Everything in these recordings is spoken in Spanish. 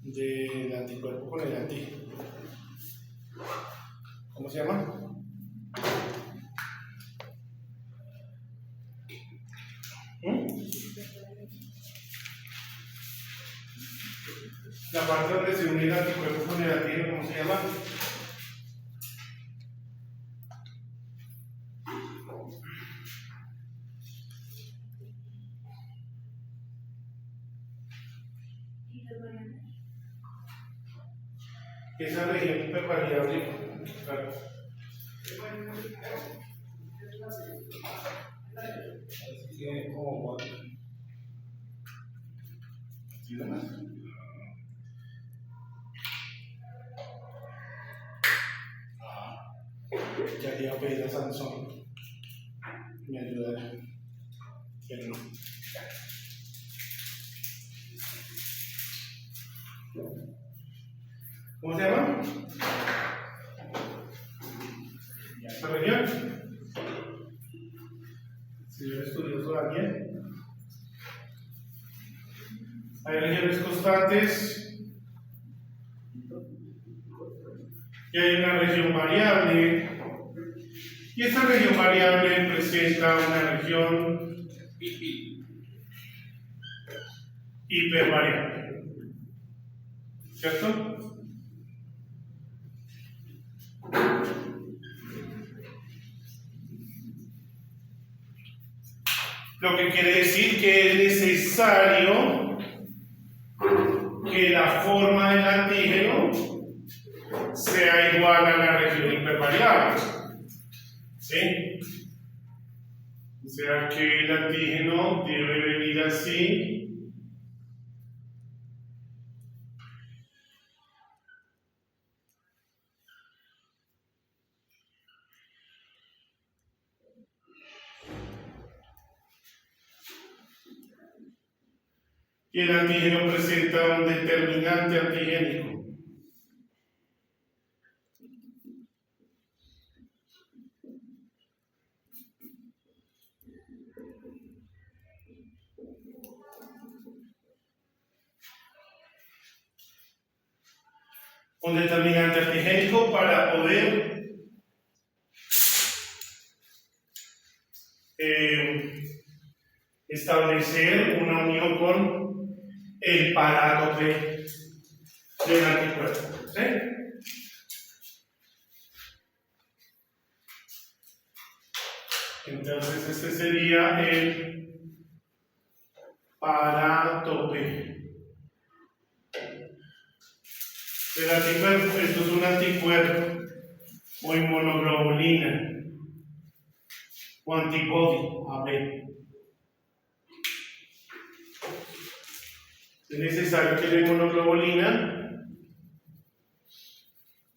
del anticuerpo con el antígeno. ¿Cómo se llama? La parte donde se une el anticuerpo con el antígeno, ¿cómo se llama? Esa región hipervariable, claro. Así que como así nomás. Ya le iba a pedir a Sansón me ayudara, pero no. ¿Cómo se llama? ¿Esta región? Señor estudioso Daniel. Hay regiones constantes y hay una región variable. Y esta región variable presenta una región hipervariable. ¿Cierto? Lo que quiere decir que es necesario que la forma del antígeno sea igual a la región hipervariable. ¿Sí? O sea que el antígeno debe venir así. Y el antígeno presenta un determinante antigénico. Un determinante antigénico para poder establecer una unión con el parátope del anticuerpo. ¿Sí? Entonces este sería el parátope del anticuerpo. Esto es un anticuerpo o inmunoglobulina o antibody AB. Es necesario que la inmunoglobulina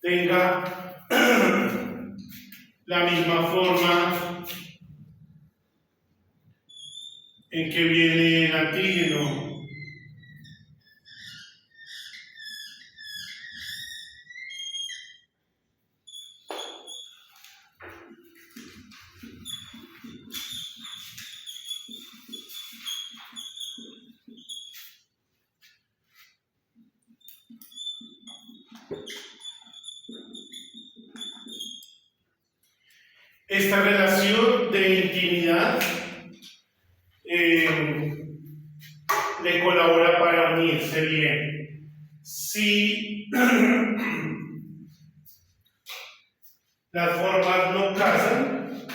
tenga la misma forma en que viene el antígeno. Esta relación de intimidad le colabora para unirse bien. Si las formas no casan,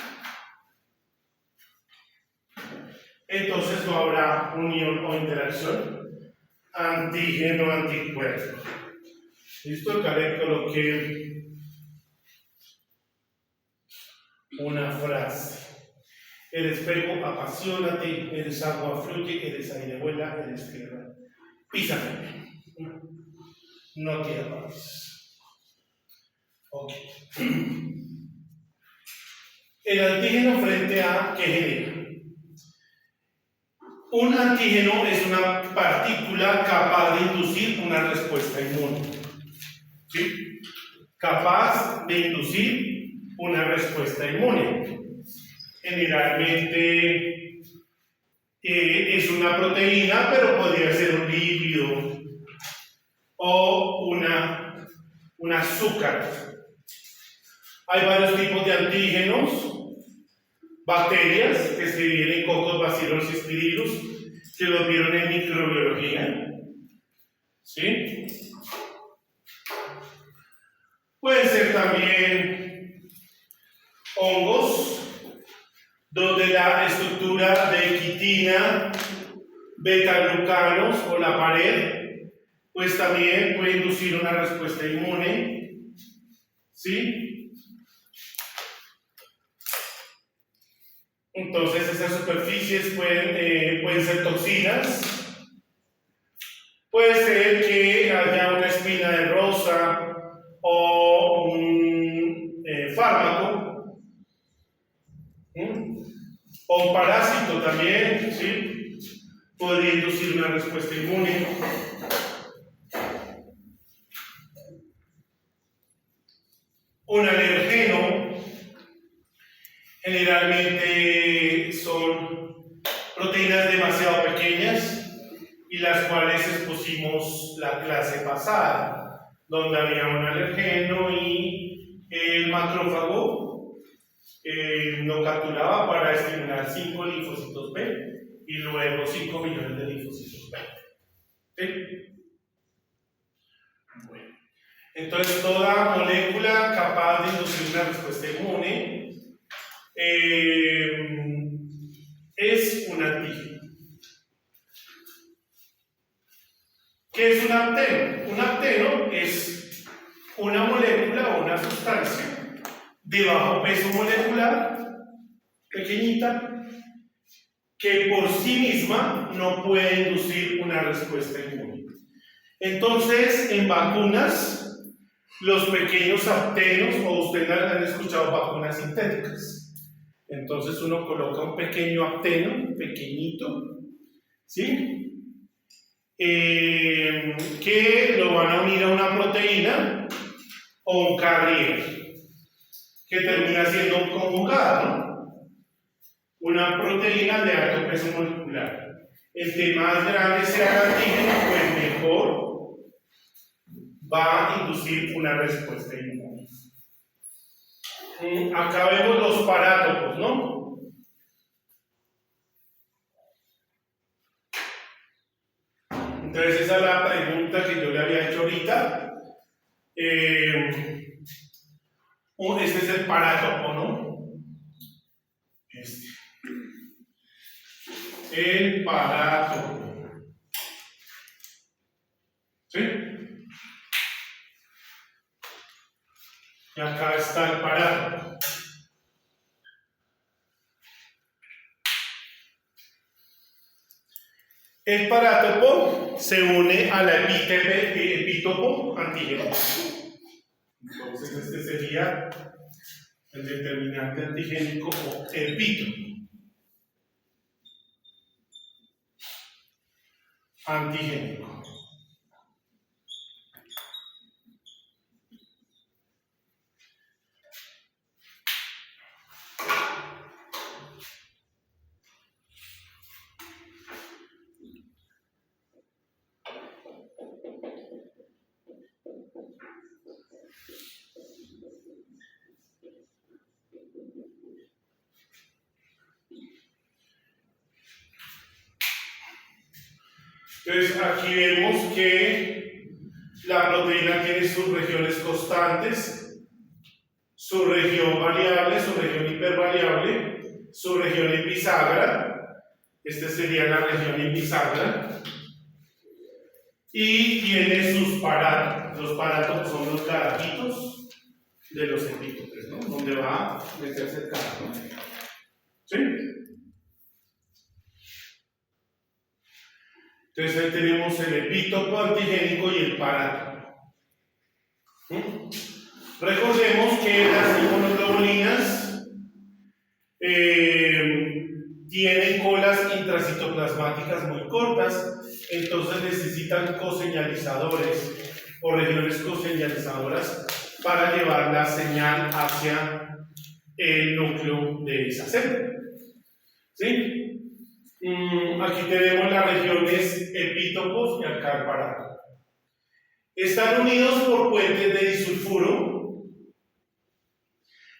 entonces no habrá unión o interacción antígeno-anticuerpo. ¿Listo? Acá le coloqué una frase. Eres fuego, apasionate, eres agua, fluye, eres aire, vuela, eres tierra. Písame. No te apagues. Ok. El antígeno frente a ¿qué genera? Un antígeno es una partícula capaz de inducir una respuesta inmune. ¿Sí? Capaz de inducir una respuesta inmune. Generalmente es una proteína, pero podría ser un lípido o un azúcar. Hay varios tipos de antígenos, bacterias que se dividen en cocos, bacilos y espirillos, que los vieron en microbiología. ¿Sí? Pueden ser también hongos, donde la estructura de quitina, beta-glucanos o la pared, pues también puede inducir una respuesta inmune. ¿Sí? Entonces esas superficies pueden ser toxinas. Puede ser que haya una espina de rosa o un fármaco, o un parásito también, ¿sí? Podría inducir una respuesta inmune. Un alergeno generalmente son proteínas demasiado pequeñas y las cuales expusimos la clase pasada, donde había un alergeno y el macrófago lo capturaba para estimular 5 linfocitos B y luego 5 millones de linfocitos B. ¿Sí? Bueno. Entonces, toda molécula capaz de inducir una respuesta inmune es un antígeno. ¿Qué es un apteno? Un apteno es una molécula o una sustancia de bajo peso molecular, pequeñita, que por sí misma no puede inducir una respuesta inmune. Entonces, en vacunas, los pequeños aptenos, o ustedes han escuchado vacunas sintéticas. Entonces uno coloca un pequeño apteno, pequeñito, ¿sí? Que lo van a unir a una proteína o un carrier, que termina siendo un conjugado, ¿no? Una proteína de alto peso molecular. Entre más grande sea el antígeno, pues mejor va a inducir una respuesta inmune. Acá vemos los parátopos, ¿no? Entonces esa es la pregunta que yo le había hecho ahorita. Este es el parátopo, ¿no? El parátopo. ¿Sí? Y acá está el parátopo. El parátopo se une a la epítopo antígeno. Entonces este sería el determinante antigénico o epítopo. Antigénico. Entonces aquí vemos que la proteína tiene sus regiones constantes, su región variable, su región hipervariable, su región en bisagra. Esta sería la región en bisagra. Y tiene sus parámetros. Los parámetros son los carajitos de los epítopes, ¿no? Donde va a meterse el carajo. ¿Sí? Entonces ahí tenemos el epítopo antigénico y el parátopo. Recordemos que las inmunoglobulinas tienen colas intracitoplasmáticas muy cortas, entonces necesitan coseñalizadores o regiones coseñalizadoras para llevar la señal hacia el núcleo de esa célula. ¿Sí? Aquí tenemos las regiones epítopos y acá el parátopo. están unidos por puentes de disulfuro.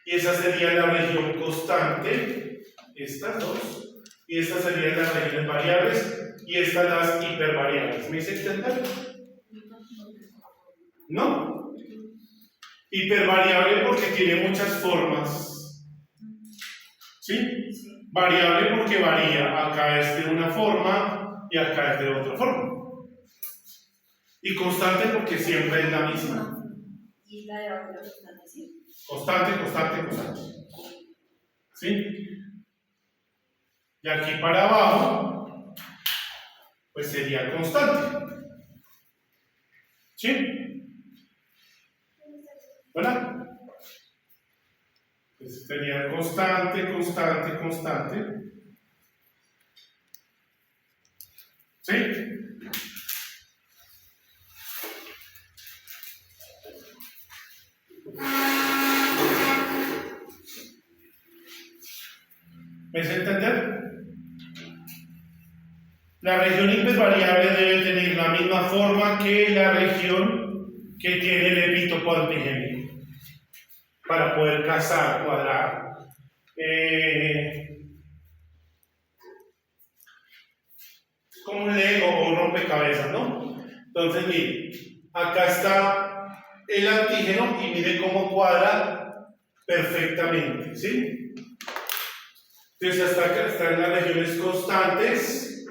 Y esa sería la región constante, estas dos, y estas serían las regiones variables, y estas las hipervariables. ¿Me hice entender? ¿No? Hipervariable porque tiene muchas formas. ¿Sí? Variable porque varía. Acá es de una forma y acá es de otra forma. Y constante porque siempre es la misma. ¿Y la de abajo la constante, sí? Constante, constante, constante. ¿Sí? Y aquí para abajo, pues sería constante. ¿Sí? ¿Verdad? Pues sería constante, constante, constante. ¿Sí? ¿Me hace entender? La región hipervariable debe tener la misma forma que la región que tiene el epítopo antigénico para poder casar, cuadrar. Es como un Lego o un rompecabezas, ¿no? Entonces, mire, acá está el antígeno y mire cómo cuadra perfectamente, ¿sí? Entonces, hasta acá están las regiones constantes,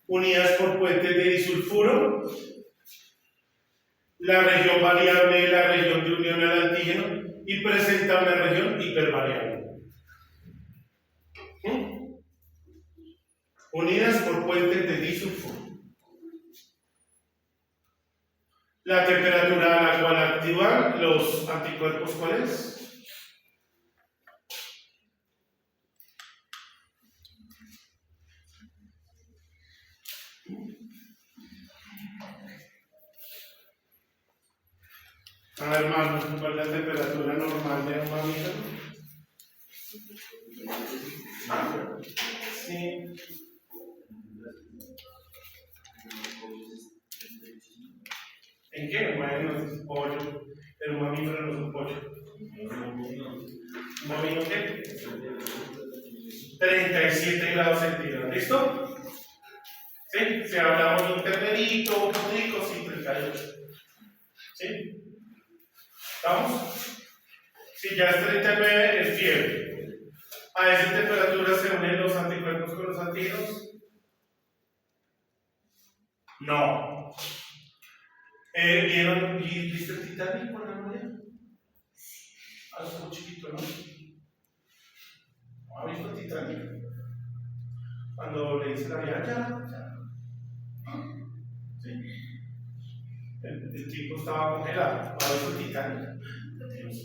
unidas por puentes de disulfuro. La región variable es la región de unión al antígeno y presenta una región hipervariable. Unidas por puentes de disulfuro. La temperatura a la cual activan los anticuerpos, ¿cuál es? A ver, hermanos, ¿cuál es la temperatura normal de un mamífero? Sí. ¿En qué? Bueno, no es pollo. Pero un mamífero no es un pollo. ¿Un bovino qué? 37 grados centígrados. ¿Listo? ¿Sí? Si hablamos de un ternerito, un rico, sí, 38. ¿Sí? ¿Estamos? Si ya es 39, es fiebre. A esa temperatura se unen los anticuerpos con los antígenos. No. ¿Vieron? ¿Viste el Titanic con la novia? Algo chiquito, ¿no? ¿No ha visto el Titanic? Cuando le dice la vida, ya. ¿Sí? El tipo estaba congelado. ¿No ha visto el Titanic? Dios.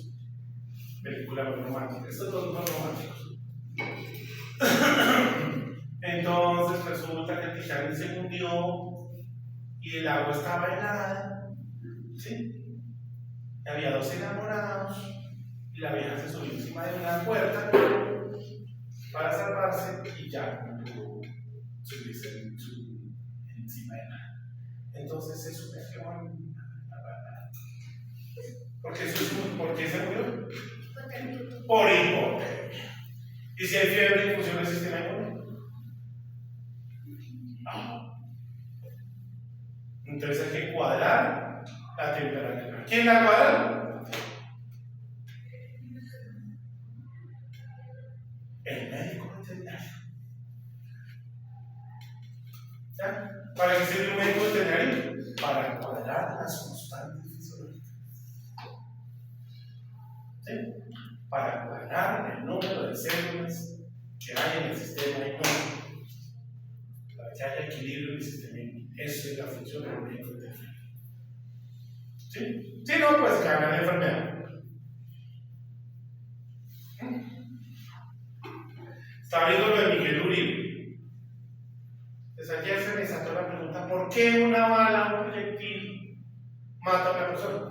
Película muy romántica. Estos dos son románticos. Entonces resulta que el Titanic se hundió y el agua estaba helada. ¿Sí? Y había dos enamorados y la vieja se subió encima de una puerta para salvarse y ya no pudo subirse encima de nada. Entonces se sumergió en la barra. ¿Por qué se murió? Por hipotermia. ¿Y si hay fiebre, funciona el sistema inmune? No. Entonces hay que cuadrar la temperatura. ¿Quién la cuadra? El médico veterinario. ¿Ya? ¿Para qué sirve un médico veterinario? Para cuadrar las constantes fisiológicas. ¿Sí? Para cuadrar el número de células que hay en el sistema inmune. Para que haya equilibrio en el sistema inmune. Eso es la función del médico veterinario. ¿Sí? Si no, pues que hagan la enfermedad. Estaba viendo lo de Miguel Uribe. Entonces ayer se me sacó la pregunta: ¿por qué una bala, un proyectil, mata a una persona?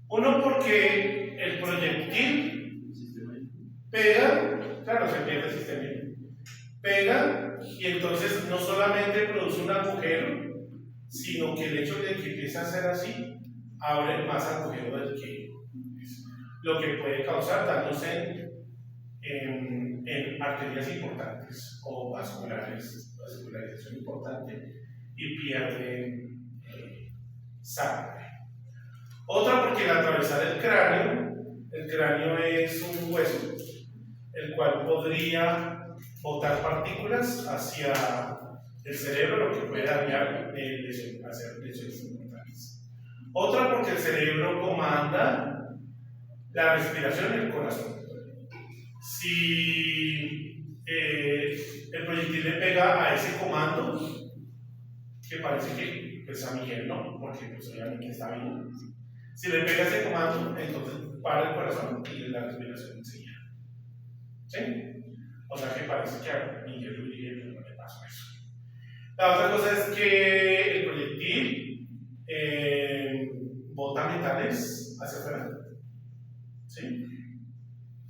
Uno, porque el proyectil pega, claro, se pierde el sistema inmune, pega y entonces no solamente produce un agujero, sino que el hecho de que empiece a hacer así, abre más agujero del que es, lo que puede causar daños en arterias importantes o vascularización importante y pierden sangre. Otra porque al atravesar el cráneo es un hueso, el cual podría botar partículas hacia el cerebro, lo que puede dañar, hacer lesiones importantes. Otra porque el cerebro comanda la respiración en el corazón. Si el proyectil le pega a ese comando, que parece que es a Miguel, ¿no? Porque pues obviamente está bien. Si le pega ese comando, entonces para el corazón y la respiración enseguida. ¿Sí? O sea que parece que a Miguel no le pasó eso. La otra cosa es que el proyectil bota metales hacia afuera. ¿Sí?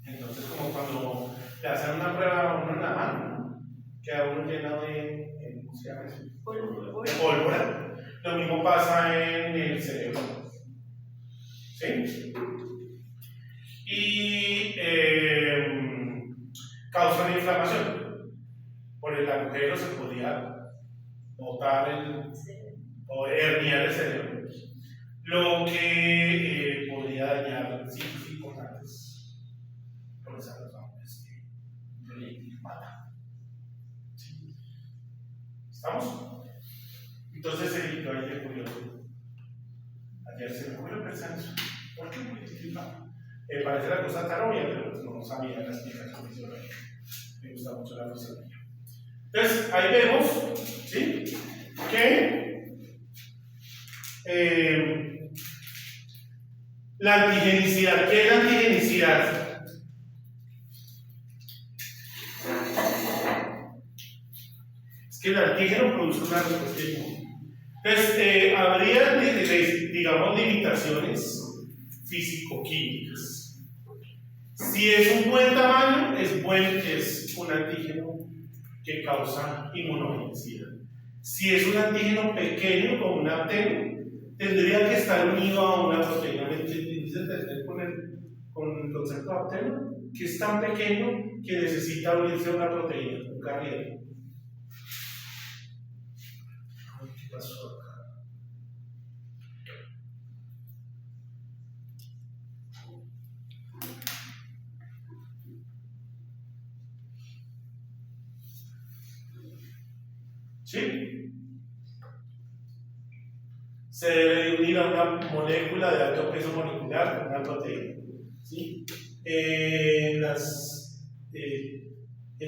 Entonces, como cuando le hacen una prueba a uno en la mano, queda uno lleno de ¿cómo se llama eso? De pólvora. Lo mismo pasa en el cerebro. ¿Sí? Y causa una inflamación. Por el agujero se podía botar o herniar el cerebro, lo que podría dañar sitios importantes. Por esa razón es que le mata. ¿Sí? ¿Estamos? Entonces se editó ahí de curioso. Ayer se me ocurrió pensar eso. ¿Por qué parece la cosa tan obvia, pero no sabía la explicación fisiológica. Me gusta mucho la fisiología. Entonces, ahí vemos, ¿sí? Que la antigenicidad. ¿Qué es la antigenicidad? Es que el antígeno produce una respuesta inmune. Entonces, habría, digamos, limitaciones físico-químicas. Si es un buen tamaño, es un antígeno que causa inmunogenicidad. Si es un antígeno pequeño, como un apteno, tendría que estar unido a una proteína. ¿Me entender con el concepto de apteno? Que es tan pequeño que necesita unirse a una proteína, un carrier. ¿Qué pasó acá? ¿Sí? Se debe unir a una molécula de alto peso molecular con una proteína. ¿Sí? En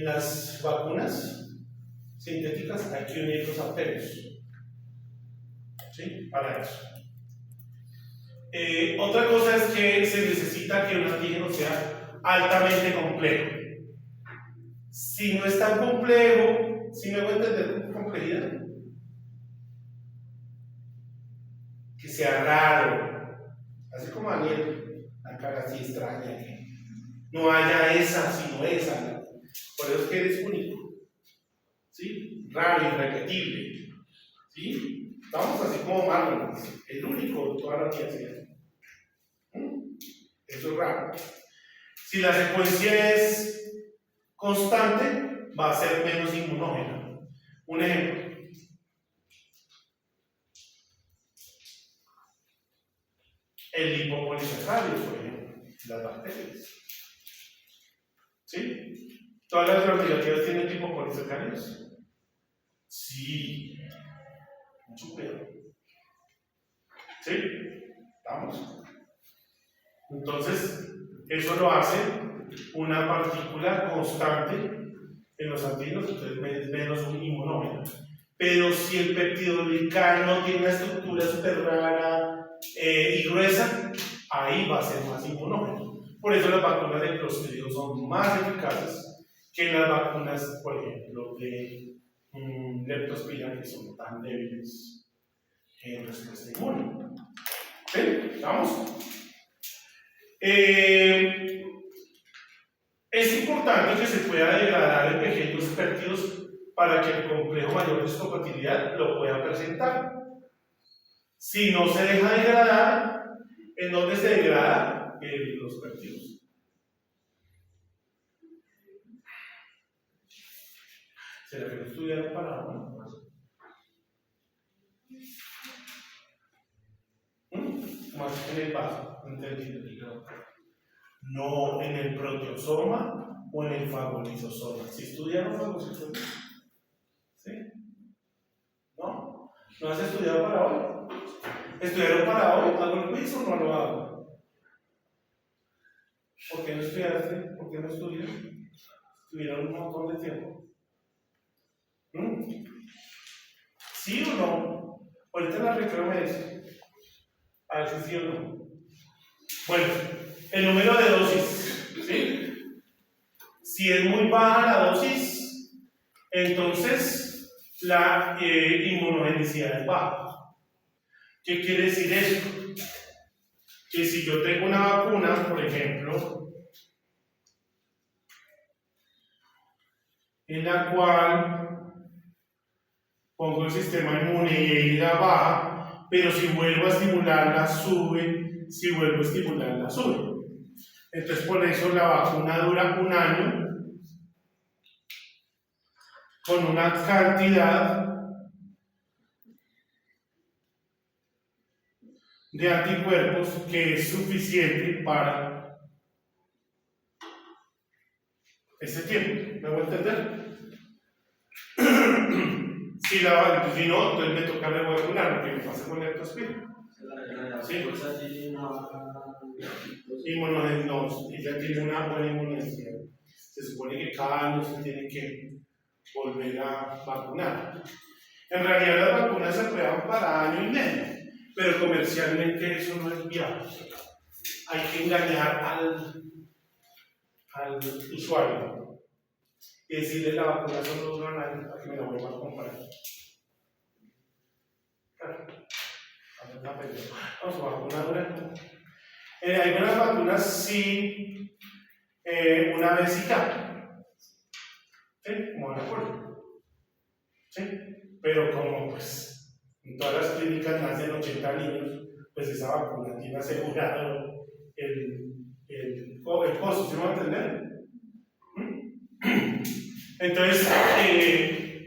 las vacunas sintéticas hay que unir los aptenos. ¿Sí? Para eso. Otra cosa es que se necesita que un antígeno sea altamente complejo. Si no es tan complejo, ¿sí me voy a entender complejidad? Que sea raro, así como Daniel, la cara así extraña, que no haya esa, sino esa. Por eso es que eres único, ¿sí? Raro, irrepetible, ¿sí? Estamos así como Marlon, el único de toda la universidad. Eso es raro. Si la secuencia es constante, va a ser menos inmunógena. Un ejemplo. El lipopolisacárido, por ejemplo, las bacterias. ¿Sí? ¿Todas las gram-negativas tienen lipopolisacáridos? Sí. Mucho cuidado. ¿Sí? ¿Estamos? Entonces, eso lo hace una partícula constante en los antígenos, entonces menos un inmunógeno. Pero si el peptidoglicano no tiene una estructura súper rara y gruesa, ahí va a ser más inmunógeno. Por eso las vacunas de Clostridium son más eficaces que las vacunas, por ejemplo, de leptospira, que son tan débiles en respuesta inmune. ¿Sí? ¿Vamos? Es importante que se pueda degradar en pequeños péptidos para que el complejo mayor de histocompatibilidad lo pueda presentar. Si no se deja degradar, ¿en dónde se degrada? En los péptidos. ¿Será que no estudiaron para ahora? Más en el vaso, entendido. No en el proteosoma o en el fagolisosoma. ¿Si estudiaron fagolisosoma? ¿Sí? ¿No? ¿No has estudiado para hoy? ¿Estudiaron para hoy? ¿Hago el quiz o no lo hago? ¿Por qué no estudiaste? ¿Por qué no estudias? Estuvieron un montón de tiempo. ¿Sí o no? Ahorita en la recreo me dice. A ver si sí o no. Bueno, el número de dosis, ¿sí? Si es muy baja la dosis, entonces la inmunogenicidad es baja. ¿Qué quiere decir esto? Que si yo tengo una vacuna, por ejemplo, en la cual pongo el sistema inmune y ella baja, pero si vuelvo a estimularla sube, si vuelvo a estimularla sube. Entonces por eso la vacuna dura 1 año con una cantidad de anticuerpos que es suficiente para ese tiempo. ¿Me voy a entender? Si no, entonces me toca revacunar, lo que me pasa con el leptospira. ¿Sí? No, ella tiene una buena inmunidad. Se supone que cada año se tiene que volver a vacunar. En realidad las vacunas se prueban para año y medio, pero comercialmente eso no es viable. Hay que engañar al usuario y decirle la vacuna solo dura 1 año para que me la vuelva a comprar. Claro. Vamos a vacunar. Hay unas vacunas sí, una vez y ya. ¿Sí? Como la polio. ¿Sí? Pero como pues en todas las clínicas nacen 80 niños, pues esa vacuna tiene asegurado el costo, ¿sí me va a entender? Entonces,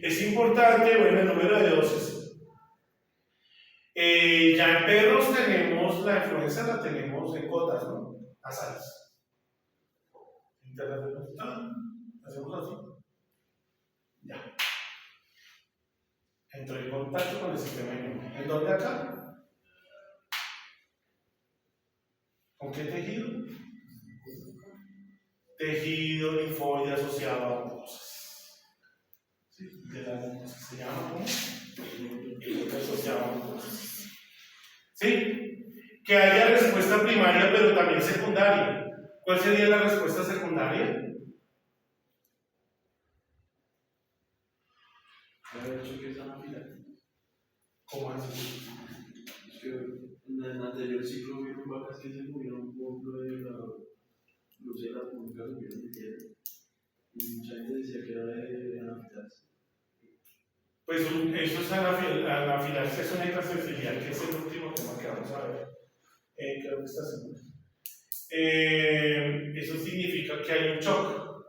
es importante, bueno, el número de dosis. Ya en perros tenemos la influenza, la tenemos en gotas, ¿no? Nasales. Hacemos así. Ya. Entró en contacto con el sistema inmune. ¿En dónde acá? ¿Con qué tejido? Tejido linfoide asociado a mucosas. ¿Sí? De la mucosa se llama ¿cómo? Asociado a mucosas. ¿Sí? Que haya respuesta primaria pero también secundaria. ¿Cuál sería la respuesta secundaria? ¿Cómo así? Es que en el anterior ciclo hubieron vacas que se murieron por lo de la lucera, nunca supieron que era. Y mucha gente decía que era de anafilaxia. Pues eso es anafilaxia, es una hipersensibilidad, que es el último tema que vamos a ver. Creo que está seguro. Eso significa que hay un shock,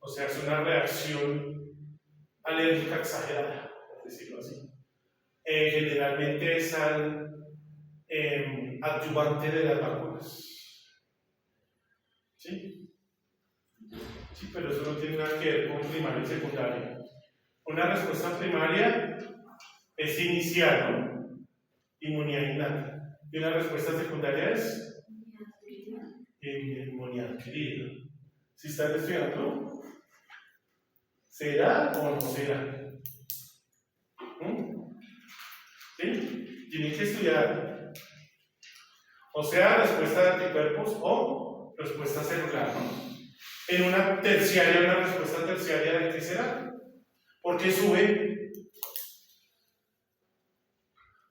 o sea, es una reacción alérgica exagerada, por decirlo así. Generalmente es al adyuvante de las vacunas. ¿Sí? Sí, pero eso no tiene nada que ver con primaria y secundaria. Una respuesta primaria es inicial, ¿no? Inmunidad innata. Y una respuesta secundaria es inmunidad adquirida. Si están estudiando, ¿será o no será? ¿Sí? Tienen que estudiar. O sea, respuesta de anticuerpos o respuesta celular, ¿no? En una terciaria, una respuesta terciaria, ¿de qué será? ¿Por qué sube?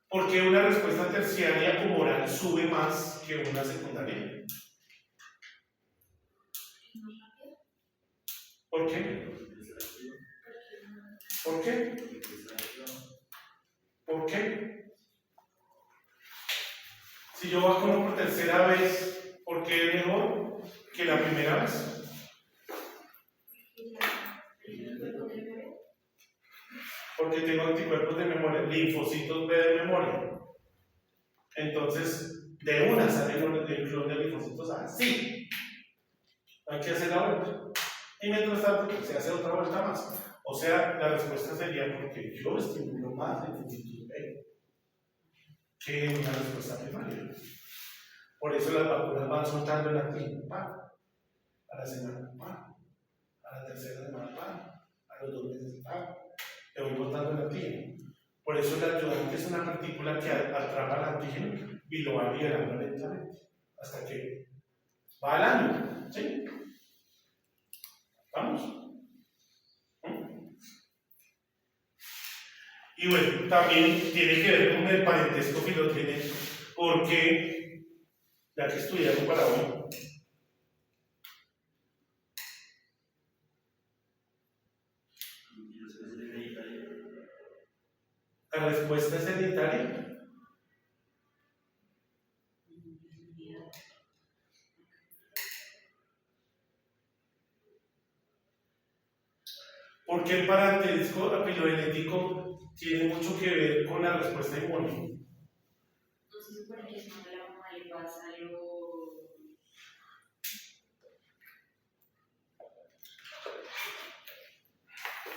Porque una respuesta terciaria humoral sube más que una secundaria. ¿Por qué? ¿Por qué? ¿Por qué? Si yo vacuno por tercera vez, ¿por qué es mejor que la primera vez? Porque tengo anticuerpos de memoria, linfocitos B de memoria. Entonces, de una sale el clon de linfocitos así. Hay que hacer la vuelta. Y mientras tanto, pues, se hace otra vuelta más. O sea, la respuesta sería porque yo estimulo más linfocitos B que una respuesta primaria. Por eso las vacunas van soltando el antígeno, a la semana, a la tercera semana, a los 2 meses, le voy botando el antígeno. Por eso el ayudante es una partícula que atrapa el antígeno y lo va liberando lentamente, hasta que va al año, ¿sí? ¿Vamos? Y bueno, también tiene que ver con el parentesco filogenético, porque, ya que estudiamos para hoy, la respuesta es hereditaria. Porque el parentesco filogenético tiene mucho que ver con la respuesta inmune. No se supone que cuando la mamá le pasa lo.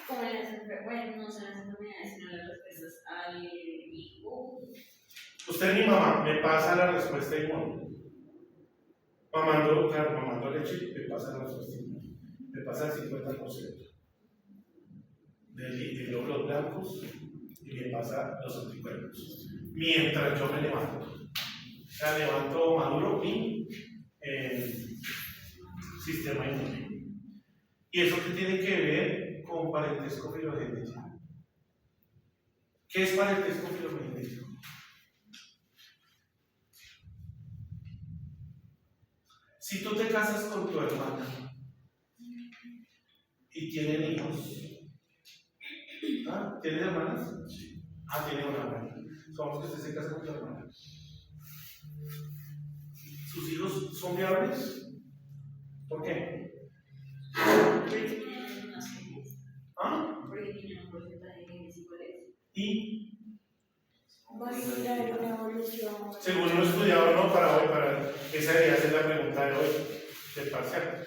Como las enfermedades, bueno, no son las enfermedades, sino las respuestas al hijo. Usted, mi mamá, me pasa la respuesta inmune. Mamando leche, me pasa la respuesta inmune. Me pasa el 50% de glóbulos blancos y me pasa los anticuerpos. Mientras yo me levanto. O sea, levanto maduro mi sistema inmune. ¿Y eso qué tiene que ver con parentesco filogenético? ¿Qué es parentesco filogenético? Si tú te casas con tu hermana y tienen hijos, ¿tienes hermanas? Sí. Tiene una hermana. Supongamos que usted se casa con tu hermana. ¿Sus hijos son viables? ¿Por qué? Porque tienen unos genes. Porque tienen un porcentaje de genes iguales. Y Va a generar una evolución. según lo estudiado, ¿no? Para hoy, esa debería ser la pregunta de hoy, del parcial.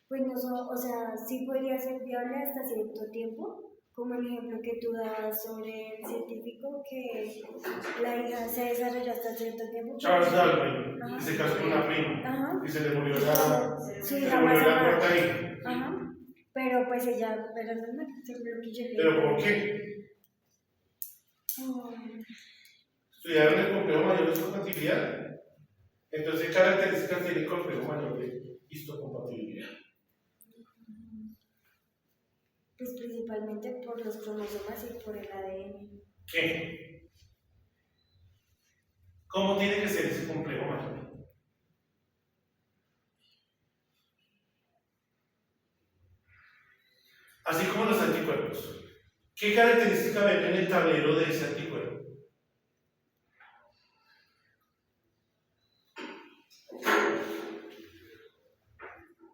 Pues no son, o sea, sí podría ser viable hasta cierto tiempo, como el ejemplo que tú dabas sobre el científico que la hija se desarrolló hasta cierto tiempo. Charles Darwin, Ajá. y se casó con una prima, Ajá. y se le murió la Su hija más cuarta amada. hija. Ajá. Pero pues ella, pero no, según lo que yo leí. ¿Pero por qué? Estudiaron el complejo mayor de histocompatibilidad. Entonces, ¿qué características tiene el complejo mayor de histocompatibilidad? Pues principalmente por los cromosomas y por el ADN. ¿Qué? ¿Cómo tiene que ser ese complejo mayor? Así como los anticuerpos. ¿Qué característica ven en el tablero de ese anticuerpo?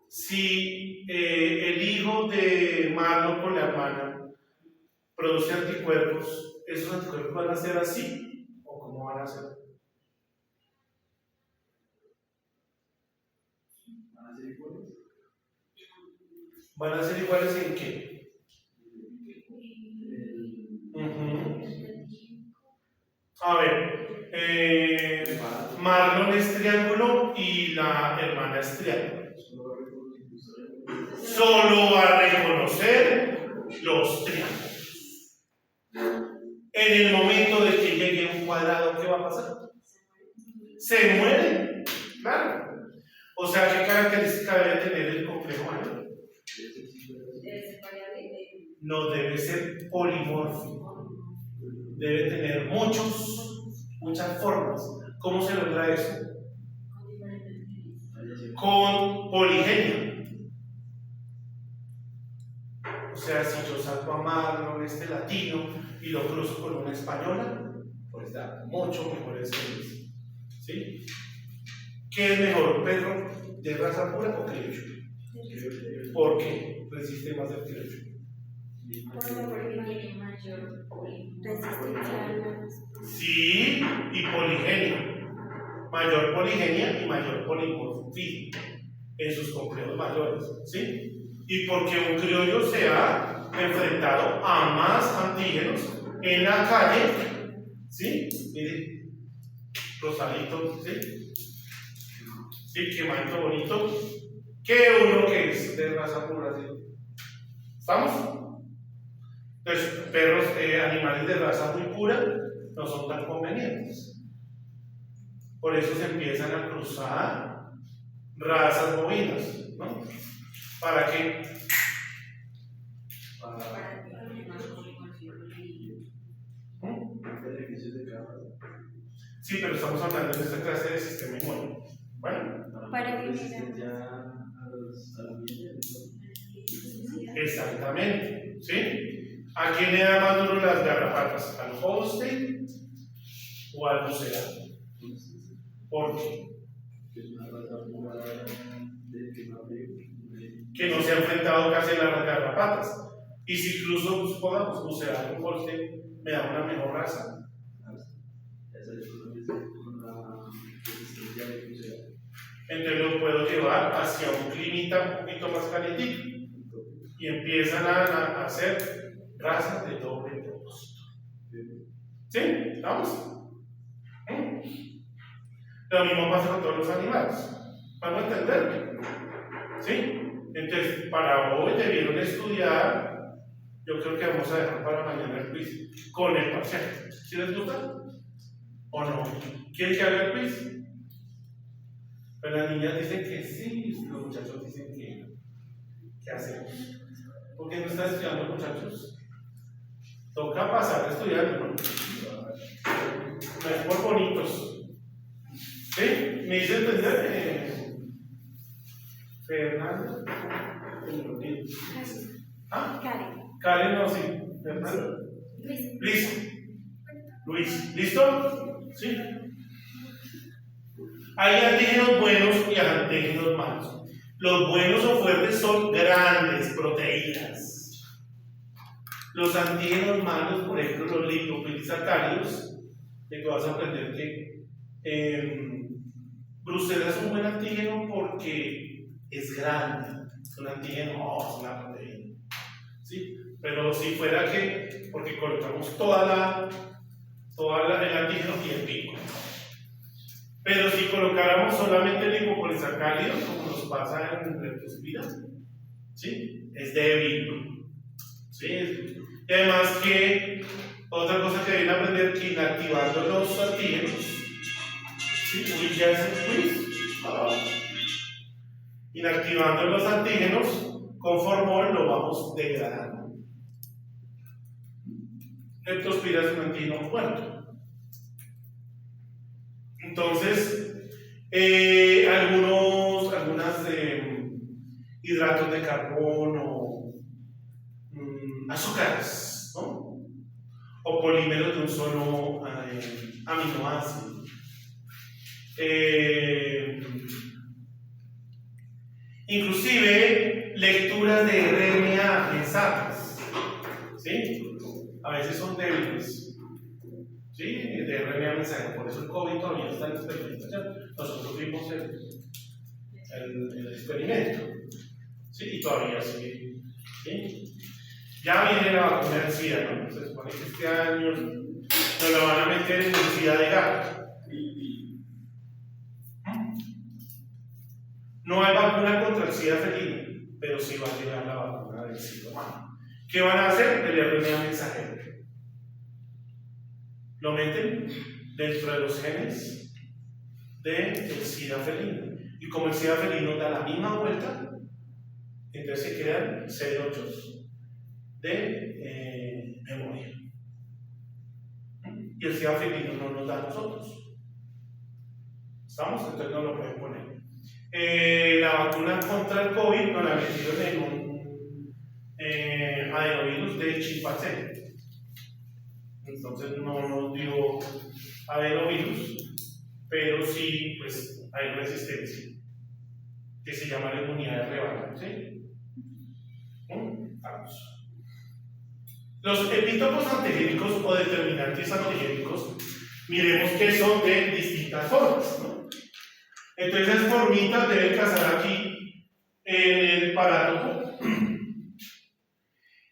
Si el hijo de Marlon con la hermana produce anticuerpos, ¿esos anticuerpos van a ser así? ¿O cómo van a ser? ¿Van a ser iguales? ¿Van a ser iguales en qué? A ver, Marlon es triángulo y la hermana es triángulo. Solo va a reconocer los triángulos. En el momento de que llegue un cuadrado, ¿qué va a pasar? Se muere. Claro. O sea, ¿qué característica debe tener el complejo mayor? Debe ser variable. No debe ser polimórfico. Debe tener muchas formas. ¿Cómo se logra eso? Con diferentes genes. con poligenia. O sea, si yo saco a Marlon este latino y lo cruzo con una española, pues da mucho mejor experiencia. ¿Sí? ¿Qué es mejor, perro de raza pura o criollo? ¿Por qué resiste más el criollo? Porque tiene mayor Resistencia a las... Sí, y poligenia. Mayor poligenia y mayor polimorfismo en sus complejos mayores. ¿Sí? Y porque un criollo se ha enfrentado a más antígenos en la calle, ¿sí? Mire, rosadito, ¿sí? Sí, quemadito bonito, que uno que es de raza pura, ¿sí? ¿Estamos? Entonces, perros, animales de raza muy pura no son tan convenientes. Por eso se empiezan a cruzar razas bovinas, ¿no? ¿Para qué? para que tenga más polimorfismo. Beneficios de cada. Sí, pero estamos hablando de esta clase de sistema inmune. Bueno, Para resistencia a los ambientes. exactamente, ¿sí? ¿A quién le da más duro las garrapatas? ¿Al Holstein o al Buceano? ¿Por qué? Que es una raza pura de clima frío. Que no se ha enfrentado casi a las garrapatas. Y si incluso podamos bucear un Holstein, me da una mejor raza. Esa es una resistencia de crucero. Entonces lo puedo llevar hacia un climita un poquito más calientito. Y empiezan a hacer razas de doble propósito. ¿Sí? ¿Estamos? Lo mismo pasa con todos los animales. ¿Vamos a entender? ¿Sí? Entonces, para hoy debieron estudiar, yo creo que vamos a dejar para mañana el quiz con el parcial. ¿Sí les gusta? ¿O no? ¿Quieren que haga el quiz? Pues las niñas dicen que sí, los muchachos dicen que ¿qué hacemos? ¿Por qué no están estudiando, muchachos? Toca pasar a estudiar, ¿no? No es por bonitos. ¿Sí? ¿Me hice entender? Fernando. ¿Ah? Karen. Karen, no, sí. Fernando. Luis. ¿Listo? Sí. Hay antígenos buenos y antígenos malos. Los buenos o fuertes son grandes proteínas. Los antígenos malos, por ejemplo, los lipopolisacáridos, de que vas a aprender que Bruselas es un buen antígeno porque es grande. Es un antígeno, es una proteína. ¿Sí? Pero si fuera que, porque colocamos toda el antígeno y el pico. Pero si colocáramos solamente el lipopolisacárido, como nos pasa en leptospira, ¿sí? Es débil. ¿Sí? Y además que, otra cosa que deben aprender, que inactivando los antígenos, ¿sí? Uy, ya es el quiz. Inactivando los antígenos, con formol lo vamos degradando. Leptospira es un antígeno muerto. Entonces, algunas hidratos de carbono, azúcares, ¿no? O polímeros de un solo aminoácido. Inclusive lecturas de RNA mensajes, ¿sí? A veces son débiles. ¿Sí? De RNA mensaje, por eso el COVID todavía está en experimentación. Nosotros vimos el experimento, ¿sí? Y todavía sigue, ¿sí? Ya viene la vacuna del SIDA, ¿no? Se supone que este año nos la van a meter en el SIDA de gato. No hay vacuna contra el SIDA felino, pero sí va a llegar la vacuna del SIDA humano. ¿Qué van a hacer? El RNA mensajero. Lo meten dentro de los genes del SIDA felino. Y como el SIDA felino da la misma vuelta, entonces se crean C8 de memoria. Y el SIDA felino no nos da a nosotros. ¿Estamos? Entonces no lo pueden poner. La vacuna contra el COVID nos la metieron en un adenovirus de chimpancé. Entonces no nos dio adenovirus, pero sí, pues hay resistencia, que se llama la inmunidad de rebaño, ¿sí? Vamos. Los epítopos antigénicos o determinantes antigénicos, miremos que son de distintas formas, ¿no? Entonces las formitas deben cazar aquí en el parátopo.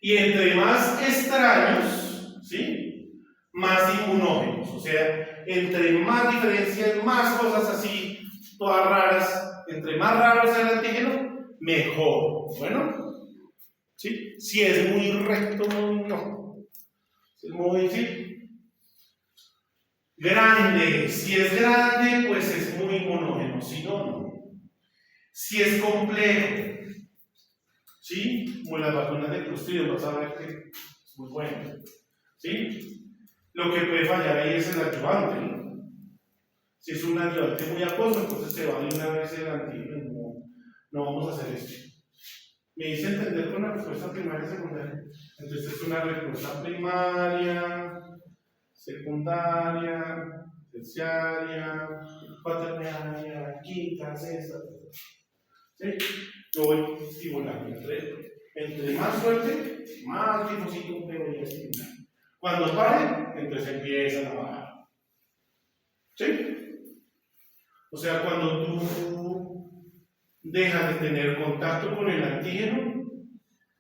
Y entre más extraños, ¿sí? Más inmunógenos. O sea, entre más diferencias, más cosas así, todas raras, entre más raro sea el antígeno, mejor. Bueno, ¿sí? Si es muy recto, no. Si es muy, ¿sí? Grande. Si es grande, pues es muy inmunógeno. Si no, no. Si es complejo, ¿sí? Como las vacunas de Clostridium, vas a ver que es muy bueno, ¿sí? Lo que puede fallar ahí es el ayudante, ¿no? Si es un ayudante muy acuoso, entonces se va de una vez el antígeno, no vamos a hacer esto. Me hice entender con la respuesta primaria y secundaria. Entonces es una respuesta primaria, secundaria, terciaria, cuaternaria, quinta, sexta, ¿sí? Yo voy estimulando. Entre más fuerte, más linfocitos me voy a estimular. Cuando pare, entonces empiezan a bajar. ¿Sí? O sea, cuando tú dejas de tener contacto con el antígeno,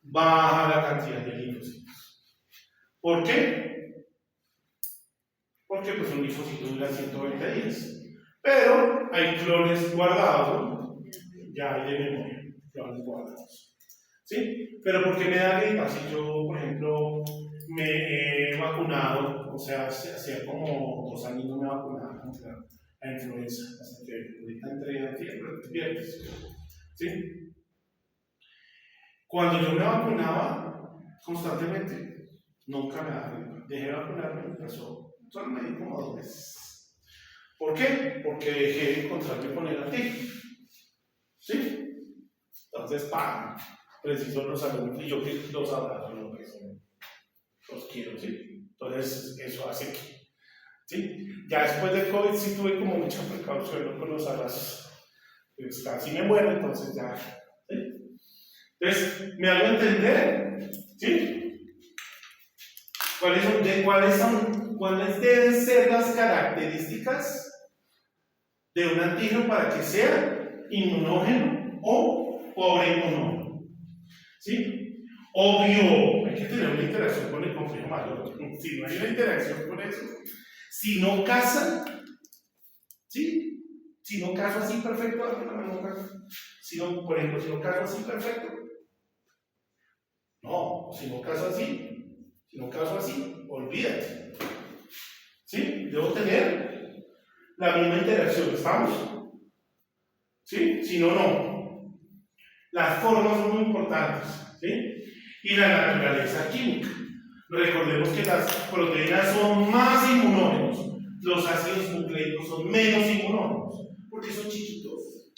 baja la cantidad de linfocitos. ¿Por qué? Porque pues un linfocito dura 120 días. Pero hay clones guardados, ¿no? Ya hay de memoria, clones guardados. ¿Sí? Pero ¿por qué me da gripa? Si yo, por ejemplo, me he vacunado, o sea, hacía como 2 años no me vacunaba contra la influenza, hasta que ahorita entré a viernes. ¿Sí? Cuando yo me vacunaba constantemente, nunca me daba gripa. Dejé de vacunarme y empezó. Solo me di como 2 meses. ¿Por qué? Porque dejé de encontrarme con el antígeno. ¿Sí? Entonces, ¡pam! Preciso los alumnos y yo que los abrazo, los quiero, ¿sí? Entonces, eso hace que, ¿sí? Ya después del COVID sí tuve como mucha precaución con los abrazos. Pues casi me muero, entonces ya, ¿sí? Entonces, ¿me hago entender? ¿Sí? ¿Cuáles deben ser las características de un antígeno para que sea inmunógeno o pobre inmunógeno? ¿Sí? Obvio, hay que tener una interacción con el complejo mayor. Si no hay una interacción con eso, si no casan, ¿sí? Si no caso así perfecto, si no, por ejemplo, si no caso así perfecto, no, si no caso así, olvídate. ¿Sí? Debo tener la misma interacción, ¿estamos? ¿Sí? Si no, no. Las formas son muy importantes, ¿sí? Y la naturaleza química. Recordemos que las proteínas son más inmunógenos, los ácidos nucleicos son menos inmunógenos, porque son chiquitos.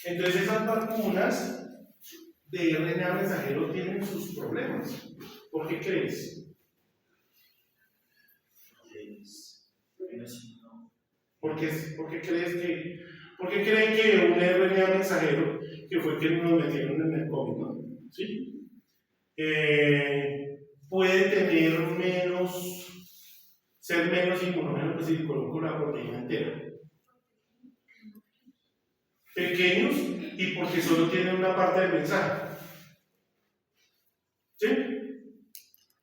Entonces esas vacunas de RNA mensajero tienen sus problemas. ¿Por qué crees? ¿Por qué creen que un RNA mensajero, que fue que nos metieron en el COVID, ¿no? ¿Sí? Puede ser menos inmunógeno que si coloco la proteína entera? Pequeños y porque solo tienen una parte del mensaje. ¿Sí?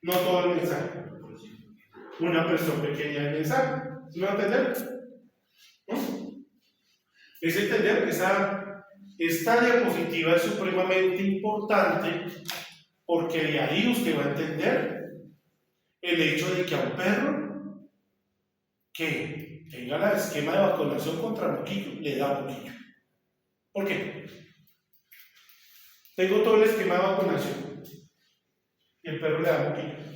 No todo el mensaje. Una persona pequeña del mensaje. ¿Sí me va a entender? ¿No? Es entender que esta diapositiva es supremamente importante porque de ahí usted va a entender el hecho de que a un perro que tenga el esquema de vacunación contra moquillo, le da moquillo. ¿Por qué? Tengo todo el esquema de vacunación y el perro le da moquillo.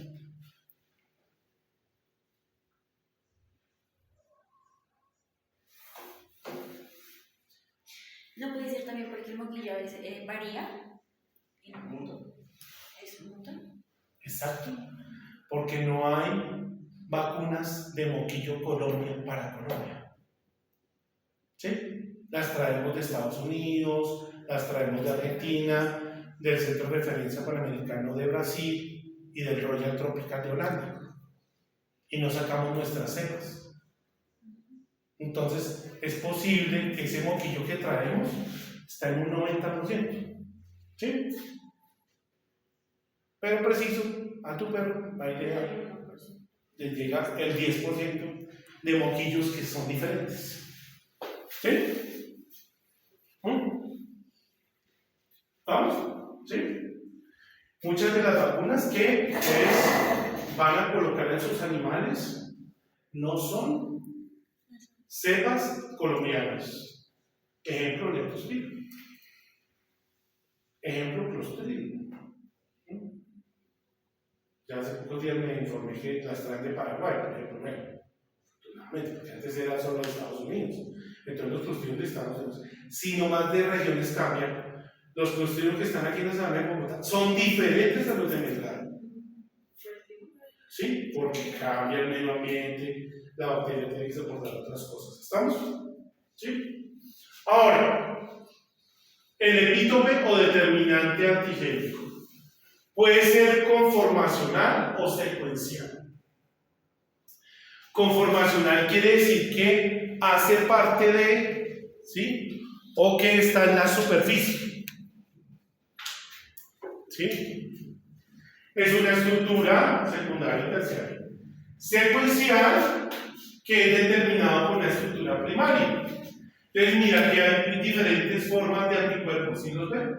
cambia y no Muta. es muta. Exacto. Porque no hay vacunas de moquillo Colombia para Colombia. ¿Sí? Las traemos de Estados Unidos, las traemos de Argentina, del Centro de Referencia Panamericano de Brasil y del Royal Tropical de Holanda. Y no sacamos nuestras cepas. Entonces, es posible que ese moquillo que traemos está en un 90%. ¿Sí? Pero preciso, a tu perro le llega el 10% de moquillos que son diferentes. ¿Sí? ¿Vamos? ¿Sí? Muchas de las vacunas que ustedes van a colocar en sus animales no son cepas colombianas. Ejemplo, leptospira. Ejemplo, clostridium. Ya hace pocos días me informé que las traen de Paraguay, por ejemplo, bueno, afortunadamente, porque antes era solo de Estados Unidos. Entonces los clostridium de Estados Unidos, si nomás de regiones cambian, los clostridium que están aquí en la Sabana de Bogotá son diferentes a los de Melgar. ¿Sí? Porque cambia el medio ambiente, la bacteria tiene que soportar otras cosas. ¿Estamos? ¿Sí? Ahora, el epítope o determinante antigénico puede ser conformacional o secuencial. Conformacional quiere decir que hace parte de, ¿sí? O que está en la superficie. ¿Sí? Es una estructura secundaria y terciaria. Secuencial, que es determinado por la estructura primaria. Entonces, mira que hay diferentes formas de anticuerpos, ¿sí los ven?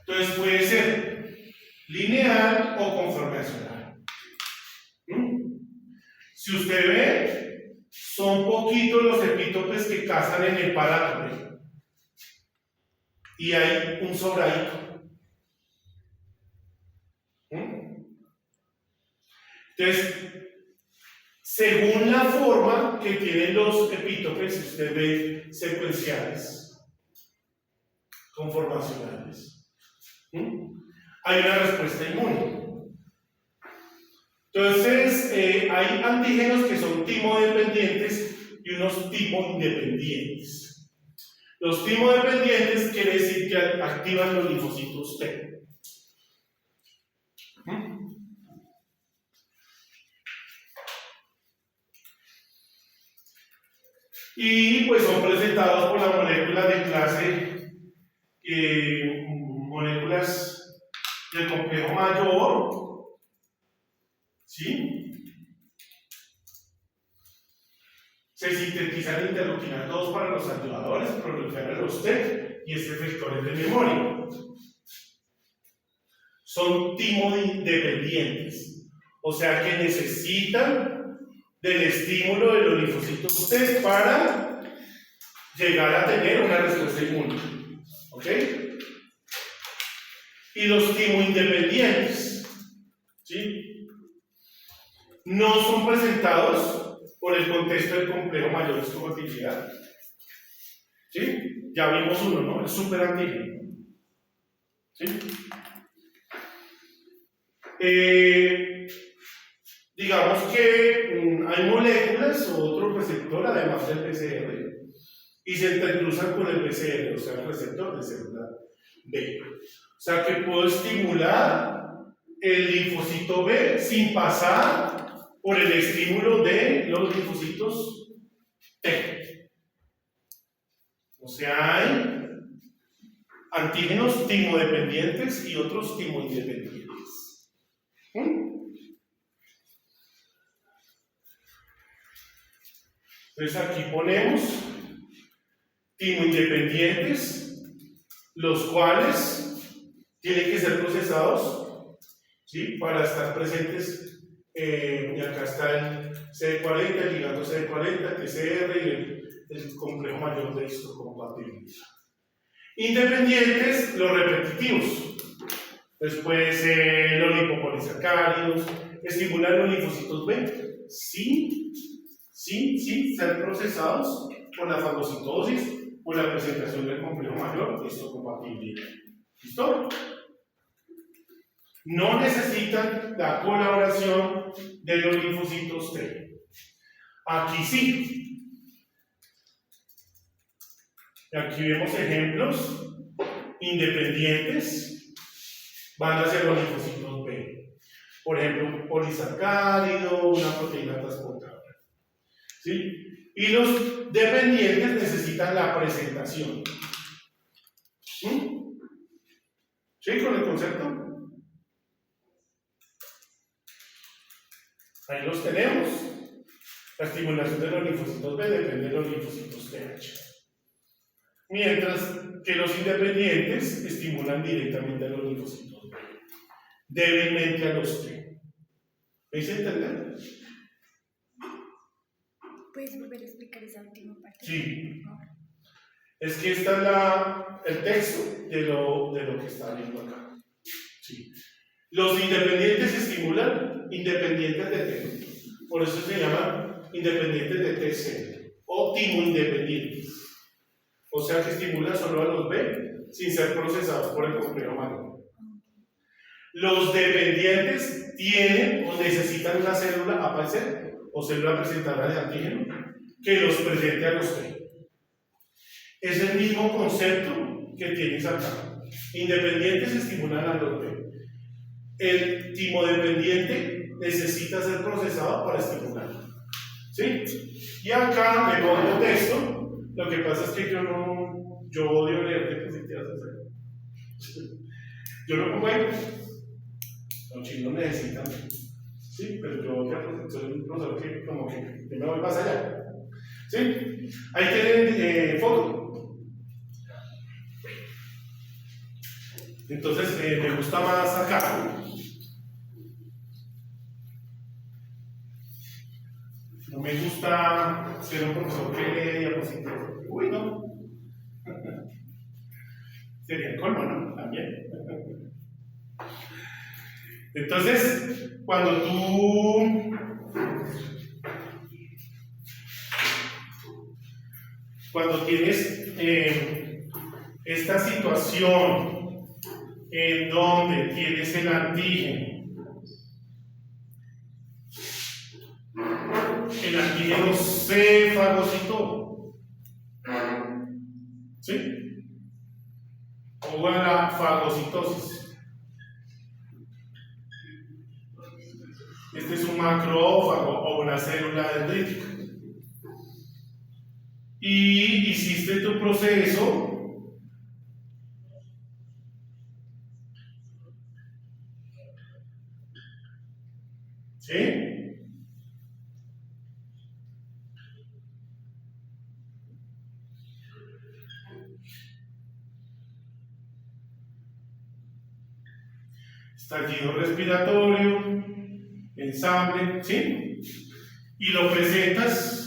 Entonces puede ser lineal o conformacional. Si usted ve, son poquitos los epítopes que casan en el parátope. Y hay un sobradito. Entonces, según la forma que tienen los epítopes, usted ve secuenciales, conformacionales. Hay una respuesta inmune. Entonces, hay antígenos que son timodependientes y unos timoindependientes. Los timodependientes quiere decir que activan los linfocitos T. Y pues son presentados por las moléculas de clase, moléculas del complejo mayor, ¿sí? Se sintetizan interleuquinas 2 para los activadores, proliferan los T y efectores de memoria. Son timodependientes, o sea que necesitan del estímulo de los linfocitos T para llegar a tener una respuesta inmune. ¿Ok? Y los timoindependientes, ¿sí? No son presentados por el contexto del complejo mayor de estudiabilidad. ¿Sí? Ya vimos uno, ¿no? El superantígeno. ¿Sí? Digamos que hay moléculas o otro receptor además del PCR y se intercruzan con el PCR, o sea, el receptor de célula B. O sea que puedo estimular el linfocito B sin pasar por el estímulo de los linfocitos T. O sea, hay antígenos timodependientes y otros timoindependientes. Entonces aquí ponemos timoindependientes, los cuales tienen que ser procesados, ¿sí? Para estar presentes. Y acá está el CD40, el ligando CD40, el TCR y el complejo mayor de histocompatibilidad. Independientes, los repetitivos. Entonces puede ser los lipopolisacáridos, estimular los linfocitos B, sin ser procesados por la fagocitosis o la presentación del complejo mayor, histocompatibilidad. ¿Listo? No necesitan la colaboración de los linfocitos T. Aquí sí. Y aquí vemos ejemplos independientes, van a ser los linfocitos B. Por ejemplo, un polisacárido, una proteína transportadora. ¿Sí? Y los dependientes necesitan la presentación. ¿Sí? ¿Con el concepto? Ahí los tenemos. La estimulación de los linfocitos B depende de los linfocitos TH. Mientras que los independientes estimulan directamente a los linfocitos B, débilmente a los T. ¿Veis entender? ¿Puedes volver a explicar esa última parte? Sí. Es que esta es el texto de lo que está viendo acá. Sí. Los independientes estimulan independientes de T. Por eso se llaman independientes de TC. Óptimo independientes. O sea que estimulan solo a los B sin ser procesados por el complejo mayor. Los dependientes tienen o necesitan una célula APC o célula presentadora de antígeno que los presente a los T. Es el mismo concepto que tienes acá. Independientes estimulan a los B. El timodependiente necesita ser procesado para estimular. ¿Sí? Y acá me pongo texto. Lo que pasa es que yo odio leer diapositivas. Yo lo pongo ahí. Los chinos necesitan. Sí, pero yo soy un profesor que como que me voy más allá. ¿Sí? Ahí tienen foto. Entonces me gusta más acá. No me gusta ser un profesor que lee diapositivas. Uy, no. Sería el colmo, ¿no? También. Entonces, cuando tienes esta situación en donde tienes el antígeno se fagocitó, ¿sí? O la fagocitosis. Este es un macrófago o una célula dendrítica. Y hiciste tu proceso ¿sí? Estallido respiratorio, ensamble, ¿sí? Y lo presentas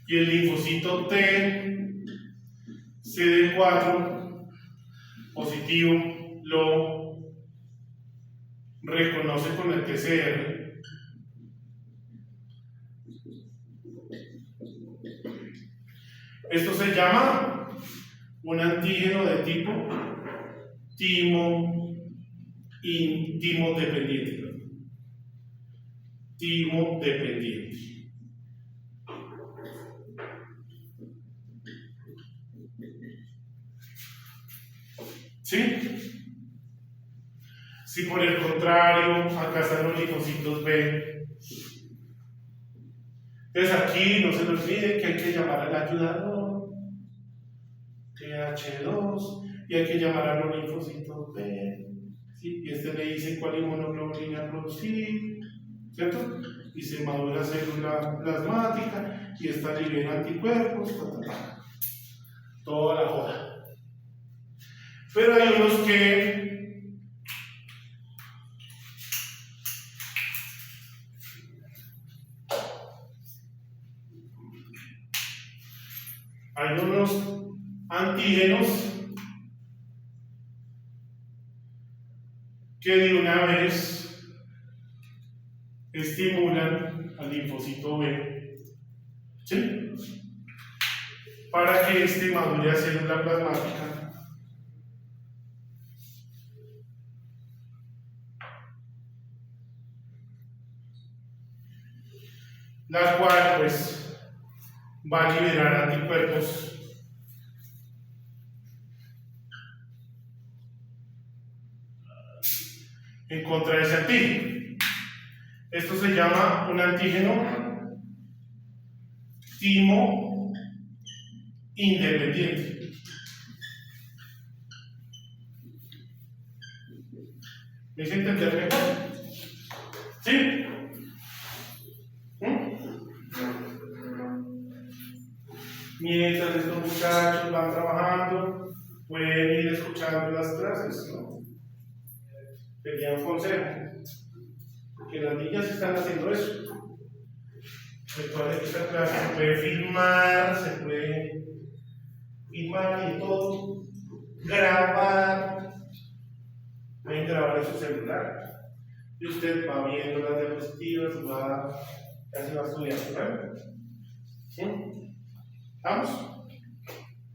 y el linfocito T CD4 positivo lo reconoce con el TCR. Esto se llama un antígeno de tipo timodependiente. Timodependiente. ¿Sí? Si por el contrario, acá están los linfocitos B. Entonces aquí no se nos olvide que hay que llamar al ayudador, TH2, y hay que llamar a los linfocitos B. ¿Sí? Y este le dice cuál inmunoglobulina producir, ¿cierto? Y se madura célula plasmática, y esta libera anticuerpos, toda la joda. Pero hay unos que hay unos antígenos que de una vez estimulan al linfocito B, ¿sí? Para que este madure a célula plasmática. La cual, pues, va a liberar anticuerpos en contra de ese antígeno. Esto se llama un antígeno timo independiente. ¿Me hice entender mejor? ¿Sí? Mientras estos muchachos van trabajando, pueden ir escuchando las clases, ¿no? Sería un consejo, que las niñas están haciendo eso. Recuerden que esta clase se puede filmar y todo, grabar, pueden grabar en su celular, y usted va viendo las diapositivas, casi va estudiando, ¿verdad? ¿Sí? ¿Vamos?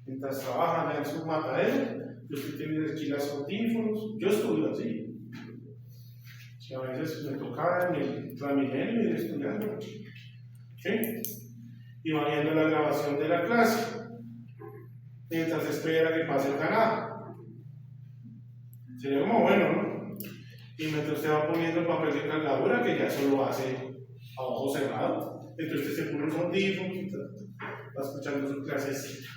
Mientras trabajan en su matadero, usted tiene aquí los audífonos, yo estudio así. Si a veces me tocaba en el Transmilenio y ir estudiando. ¿Sí? Y va viendo la grabación de la clase mientras espera que pase el canal. Sería como bueno, ¿no? Y mientras usted va poniendo el papel de cargadura, que ya eso lo hace a ojo cerrado, entonces usted se pone los audífonos y va escuchando su clasecita.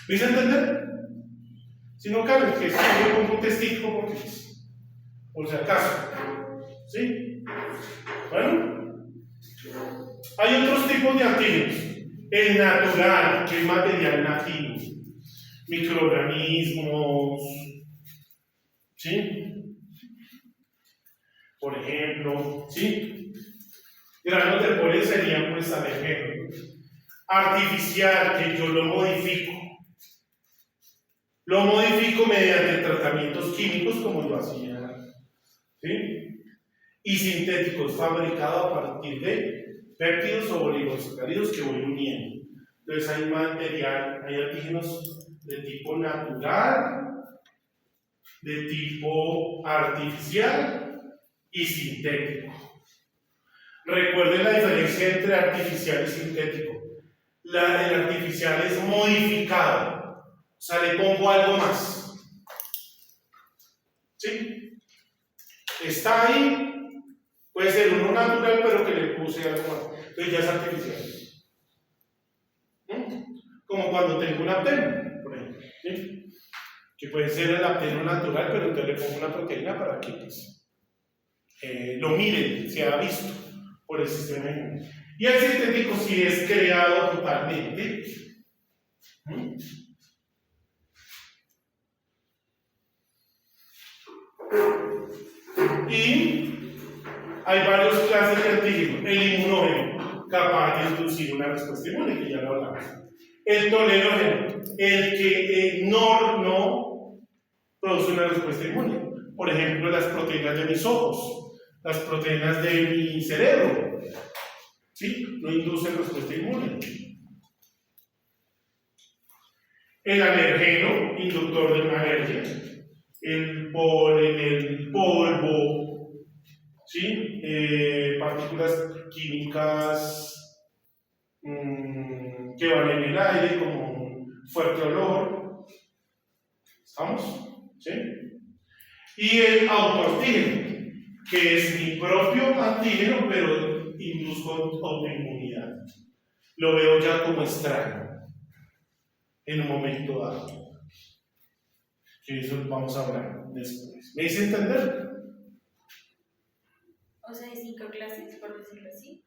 ¿Me hice entender? Si no cabe, que yo pongo un testigo porque, por si acaso. ¿Sí? Bueno, hay otros tipos de antígenos. El natural, que es material nativo, microorganismos, ¿sí? Por ejemplo, ¿sí? Granos de polen serían, pues, al ejemplo. Artificial, que yo lo modifico. Lo modifico mediante tratamientos químicos, como lo hacía, ¿sí? Y sintéticos, fabricados a partir de péptidos o oligosacáridos que voy uniendo. Entonces hay material, hay antígenos de tipo natural, de tipo artificial y sintético. Recuerden la diferencia entre artificial y sintético. El artificial es modificado, o sea, le pongo algo más. ¿Sí? Está ahí. Puede ser uno natural, pero que le puse algo más. Entonces ya es artificial. Como cuando tengo un apteno, por ejemplo. ¿Sí? Que puede ser el apteno natural, pero entonces le pongo una proteína para que pues, lo miren, se ha visto por el sistema inmune. Y el sintético sí es creado totalmente. Y hay varias clases de antígenos. El inmunógeno, capaz de inducir una respuesta inmune, que ya lo hablamos. El tolerógeno, el que no produce una respuesta inmune. Por ejemplo, las proteínas de mis ojos, las proteínas de mi cerebro, ¿sí? No inducen respuesta inmune. El alergeno, inductor de una alergia. El polen, el polvo, ¿sí? Partículas químicas que van en el aire como un fuerte olor. ¿Estamos? ¿Sí? Y el autoantígeno, que es mi propio antígeno, pero induzco autoinmunidad. Lo veo ya como extraño en un momento dado. Que eso vamos a hablar después. ¿Me hice entender? O sea, hay 5 clases, por decirlo así.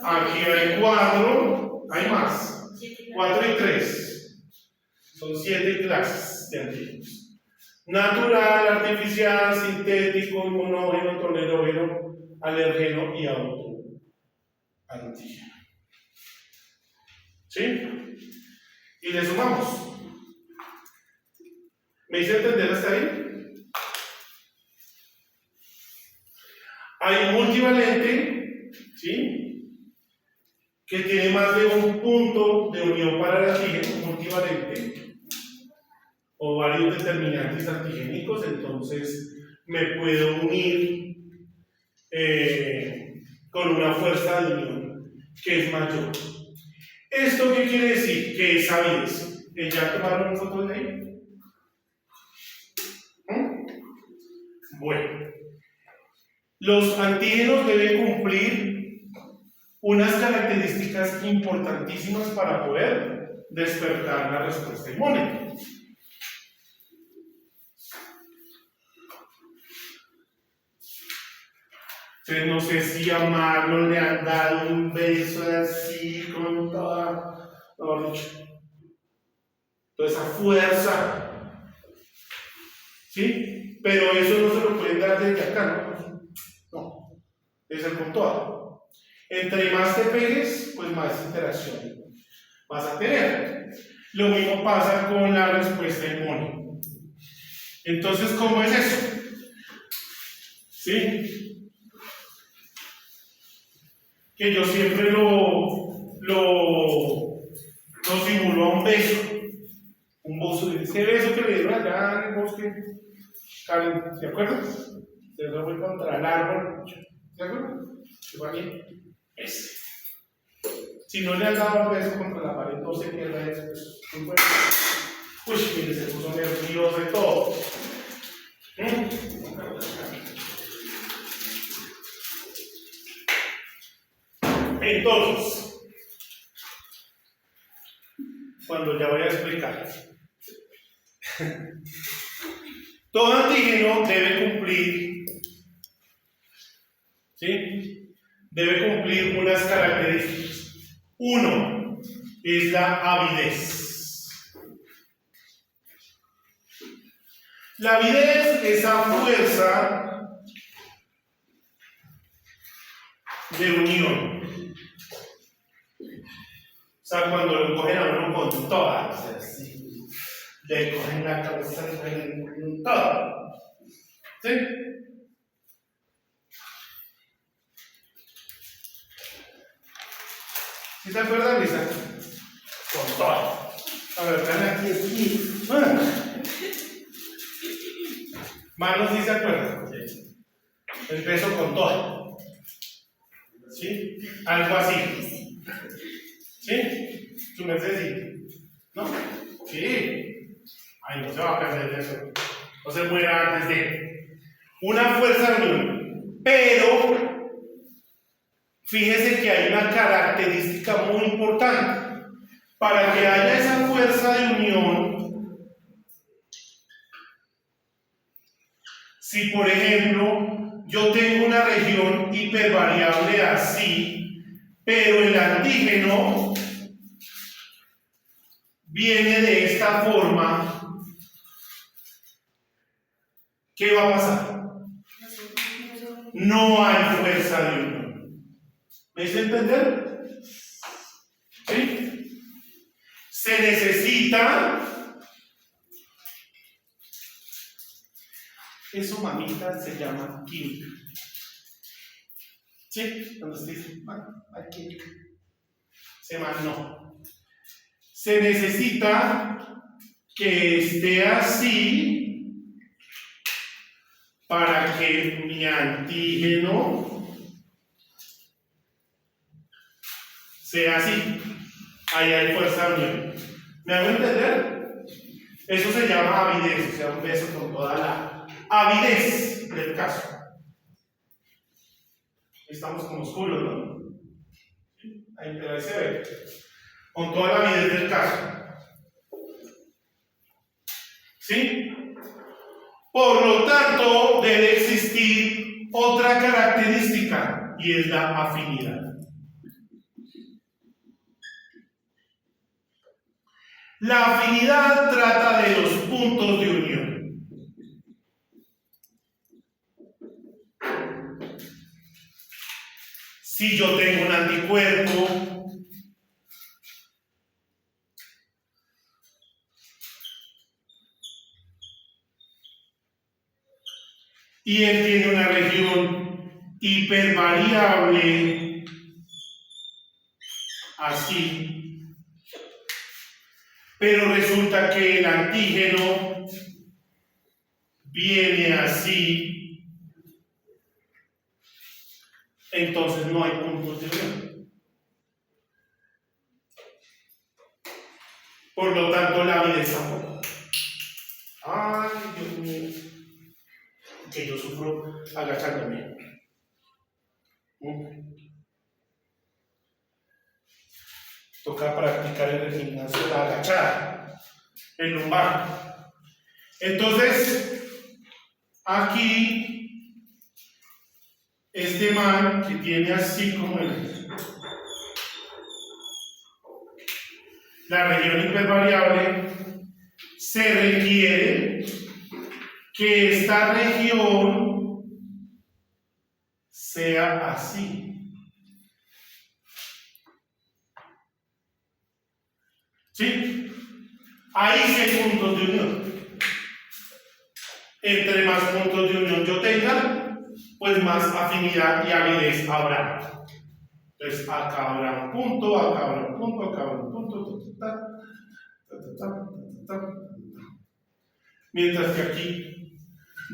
Aquí hay 4, hay más. 4 y 3. Son 7 clases de antígenos. Natural, artificial, sintético, inmunógeno, tolerógeno, alergeno y autoantígeno. ¿Sí? Y le sumamos. ¿Me hice entender hasta ahí? Hay multivalente, ¿sí? Que tiene más de un punto de unión para el antígeno, multivalente, o varios determinantes antigénicos, entonces me puedo unir con una fuerza de unión que es mayor. ¿Esto qué quiere decir? Que es avidez. ¿Ya tomaron fotos de ahí? Bueno, los antígenos deben cumplir unas características importantísimas para poder despertar la respuesta inmune. Entonces, no sé si a Marlon le han dado un beso así con toda esa fuerza, ¿sí? Pero eso no se lo pueden dar desde acá, ¿no? No, debe ser con toda. Entre más te pegues, pues más interacción vas a tener. Lo mismo pasa con la respuesta inmune. Entonces, ¿cómo es eso? ¿Sí? Que yo siempre lo simulo a un beso. Un beso, ese beso que le dieron allá en el bosque. Karen, ¿se acuerdan? Se lo fue contra el árbol. ¿Se acuerdan? ¿Se va bien? Ese. Si no le han dado el beso contra la pared, no se pierda eso. Muy bueno. Uy, mire, se puso nervioso y todo. Entonces, cuando ya voy a explicar, todo antígeno debe cumplir, ¿sí? Debe cumplir unas características. Uno es la avidez. La avidez es esa fuerza de unión. O sea, cuando lo cogen a uno con todas, así, le cogen la cabeza con todo. ¿Sí? ¿Sí se acuerdan, Lisa? Con todo. A ver, están aquí. Manos, ¿sí se acuerdan? El beso con todo. ¿Sí? Algo así. ¿Sí? Su merced, ¿no? Sí. Ay, no se va a perder de eso. No se muera antes de. Una fuerza de unión. Pero, fíjese que hay una característica muy importante. Para que haya esa fuerza de unión, si por ejemplo yo tengo una región hipervariable así, pero el antígeno viene de esta forma, ¿qué va a pasar? No hay fuerza de unión. ¿Me hice entender? ¿Sí? Se necesita. Eso, mamita, se llama química. ¿Sí? Cuando se dice, hay química. Se llama no. Se necesita que esté así para que mi antígeno sea así. Ahí hay fuerza de unión. ¿Me hago entender? Eso se llama avidez, o sea, un beso con toda la avidez del caso. Estamos como oscuros, ¿no? Ahí se ve. Con toda la avidez del caso. ¿Sí? Por lo tanto, debe existir otra característica y es la afinidad. La afinidad trata de los puntos de unión. Si yo tengo un anticuerpo, y él tiene una región hipervariable así, pero resulta que el antígeno viene así, entonces no hay puntos de unión. Por lo tanto, la avidez tampoco. Ay, Dios mío, que yo sufro agachándome. Toca practicar en el gimnasio la agachada, el lumbar. Entonces, aquí, este man que tiene así como la región hipervariable, se requiere que esta región sea así. ¿Sí? Ahí sí hay puntos de unión. Entre más puntos de unión yo tenga, pues más afinidad y avidez habrá. Entonces, acá habrá un punto, acá habrá un punto, acá habrá un punto, mientras que aquí,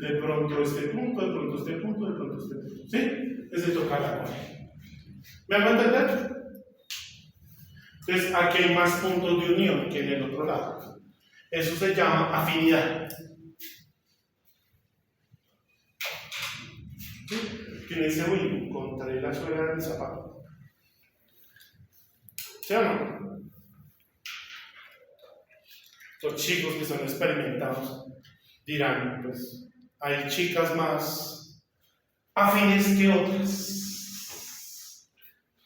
de pronto este punto, de pronto este punto, de pronto este punto. ¿Sí? Es de tocar la cuerda. ¿Me hago entender? Entonces, aquí hay más puntos de unión que en el otro lado. Eso se llama afinidad. Que dice, uy, encontré la suela del zapato. ¿Sí o no? Los chicos que son experimentados dirán, pues, hay chicas más afines que otras.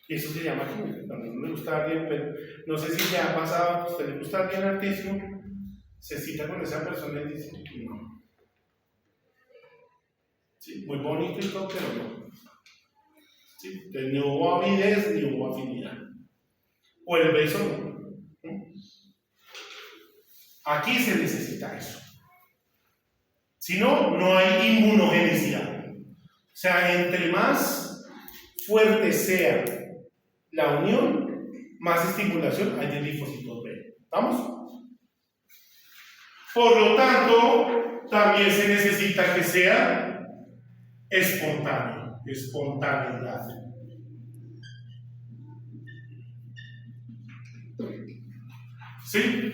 Y eso se llama química. Cuando no le gusta a alguien, pero no sé si le ha pasado, a usted le gusta a alguien altísimo, se cita con esa persona y dice que no. Sí, muy bonito y todo, pero no. Sí, entonces, no hubo avidez ni hubo afinidad. O el beso no. Aquí se necesita eso. Si no, no hay inmunogenicidad. O sea, entre más fuerte sea la unión, más estimulación hay de linfocitos B. ¿Estamos? Por lo tanto, también se necesita que sea espontáneo, espontaneidad. ¿Sí?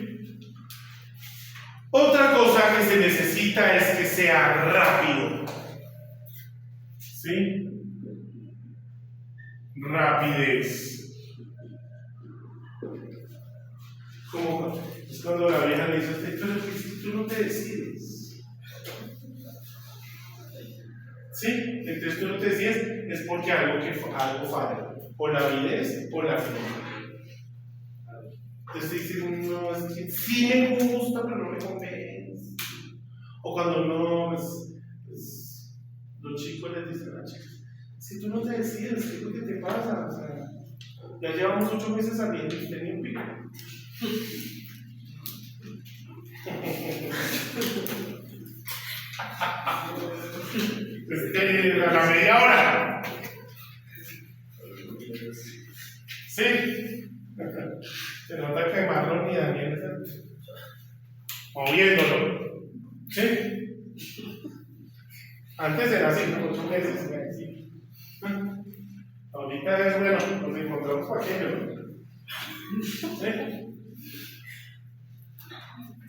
Otra cosa que se necesita es que sea rápido. ¿Sí? Rapidez. Como es cuando la vieja le dice a usted, pero si tú no te decides. ¿Sí? Entonces tú no te decides es porque algo falla. O la avidez o la afinidad. Entonces dice no, es que sí me gusta, pero no me convence. O cuando no, los chicos les dicen a las chicas, si tú no te decides, ¿qué es lo que te pasa? O sea, ya llevamos 8 meses saliendo y usted ni un pico. A la media hora. ¿Sí? Se nota que Marlon y Daniel están moviéndolo. ¿Sí? Antes era así, 8 meses. ¿Sí? Ahorita es bueno, nos encontramos para aquello. ¿Sí?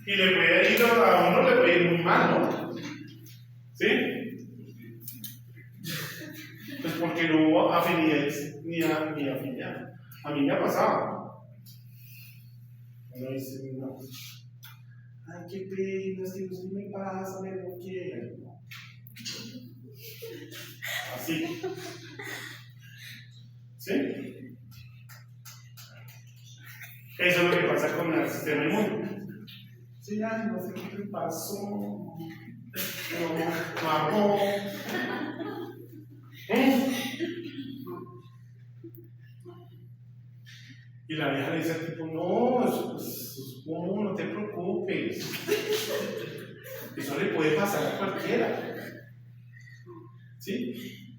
Y le puede ir a uno, le puede ir muy mal, ¿no? ¿Sí? Pues porque no hubo afinidad ni afinidad. A mí me ha pasado. Uno dice, no. Ay, qué pena, es que no sé qué me pasa, me no quiero. Así. ¿Sí? Eso es lo que pasa con el sistema inmune. Sí, ay, no sé qué me pasó. No, mamó. Y la vieja le dice al tipo, no, no te preocupes. Eso le puede pasar a cualquiera. ¿Sí?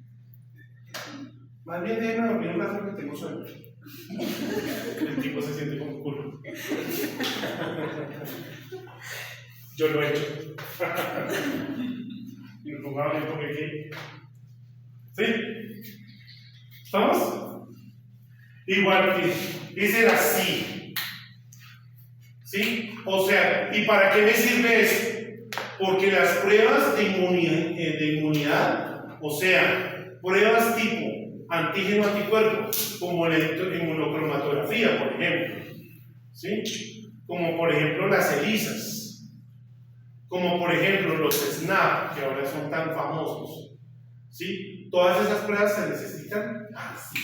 Más bien déjenme dormir un rato que tengo sueño. El tipo se siente como culo. Yo lo he hecho. Y nos jugaba bien porque aquí. ¿Sí? ¿Estamos? Igual que dice así. ¿Sí? O sea, ¿y para qué me sirve eso? Porque las pruebas de inmunidad, o sea, pruebas tipo antígeno-anticuerpo, como la inmunocromatografía, por ejemplo, ¿sí? Como por ejemplo las ELISAs, como por ejemplo los SNAP, que ahora son tan famosos, ¿sí? Todas esas pruebas se necesitan así.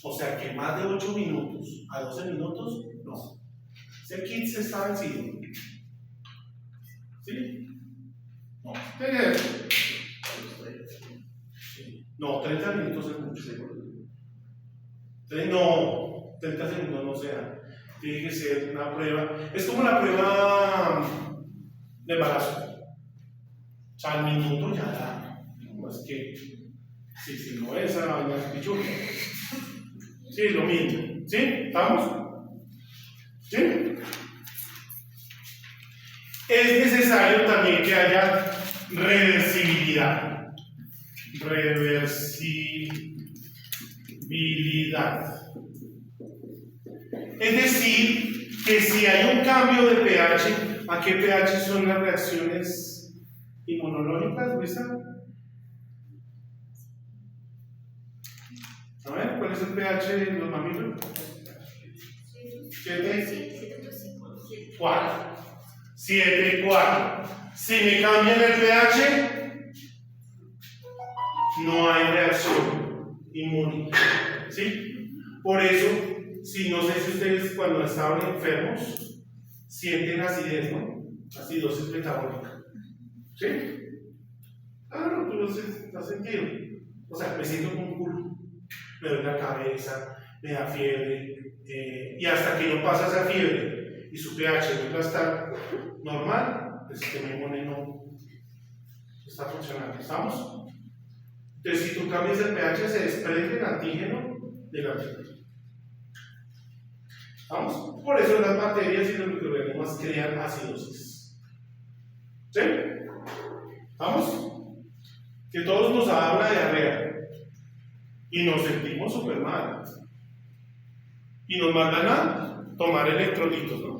O sea que más de 8 minutos a 12 minutos, no. Ese kit se está vencido. ¿Sí? No. No, 30 minutos es mucho. No, 30 segundos no sea. Tiene que ser una prueba. Es como la prueba de embarazo. O sea, al minuto ya da. No es que, si no es a vaina pichuca. Sí, lo mismo. ¿Sí? ¿Estamos? ¿Sí? Es necesario también que haya reversibilidad. Reversibilidad. Es decir, que si hay un cambio de pH, ¿a qué pH son las reacciones inmunológicas, Luisa? A ver, ¿cuál es el pH de los mamíferos? 7.4. 7.4. Si me cambian el pH, no hay reacción inmune. ¿Sí? Por eso, si no sé si ustedes cuando estaban enfermos sienten acidez, ¿no? Acidosis metabólica. ¿Sí? Claro, tú lo has sentido. O sea, me siento como un culo. Me duele la cabeza, me da fiebre, y hasta que no pasa esa fiebre y su pH vuelve a estar normal, el sistema inmune no está funcionando. ¿Estamos? Entonces, si tú cambias el pH, se desprende el antígeno del antígeno. ¿Estamos? Por eso las bacterias y los microorganismos crean acidosis. ¿Sí? ¿Estamos? Que todos nos ha dado una diarrea y nos sentimos súper mal. Y nos mandan a tomar electrolitos, ¿no?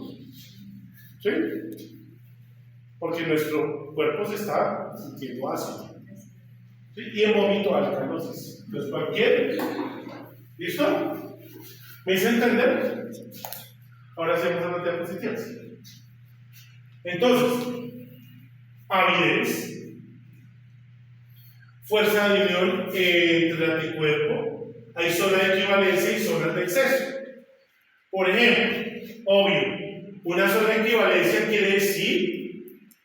¿Sí? Porque nuestro cuerpo se está sintiendo ácido. ¿Sí? Y en vómito alcalosis. Entonces, cualquier. ¿Listo? ¿Me hice entender? Ahora hacemos las diapositivas. Entonces, avidez, fuerza de unión entre el anticuerpo, hay zona de equivalencia y zonas de exceso. Por ejemplo, obvio, una zona de equivalencia quiere decir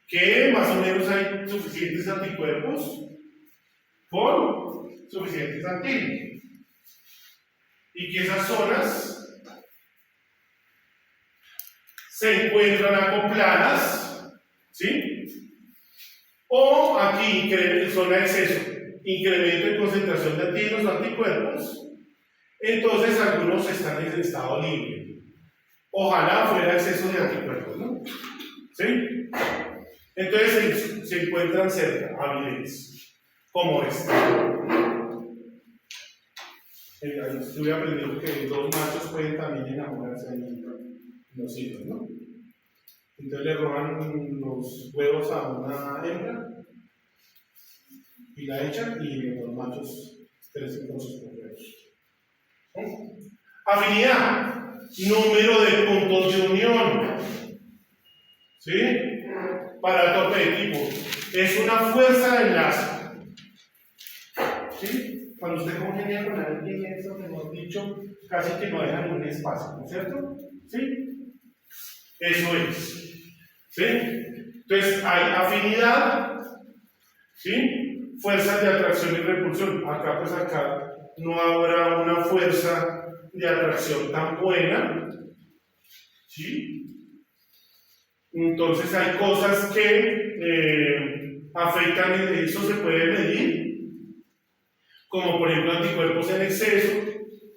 que más o menos hay suficientes anticuerpos con suficientes antígenos. Y que esas zonas se encuentran acopladas, ¿sí? O aquí, zona de exceso, incremento en concentración de antígenos o anticuerpos. Entonces algunos están en estado libre. Ojalá fuera exceso de anticuerpos, ¿no? ¿Sí? Entonces se encuentran cerca, avidez, como esta. Estuve aprendiendo que dos machos pueden también enamorarse en los hijos, ¿no? Entonces le roban los huevos a una hembra y la echan y los machos crecen con sus huevos. Afinidad, número de puntos de unión. ¿Sí? Para el tope de tipo. Es una fuerza de enlace. ¿Sí? Cuando usted congenia con alguien, eso que hemos dicho, casi que no deja ningún espacio, ¿no es cierto? ¿Sí? Eso es. ¿Sí? Entonces hay afinidad, ¿sí? Fuerzas de atracción y repulsión. Acá, pues acá no habrá una fuerza de atracción tan buena, ¿sí? Entonces hay cosas que afectan, eso se puede medir. como por ejemplo anticuerpos en exceso,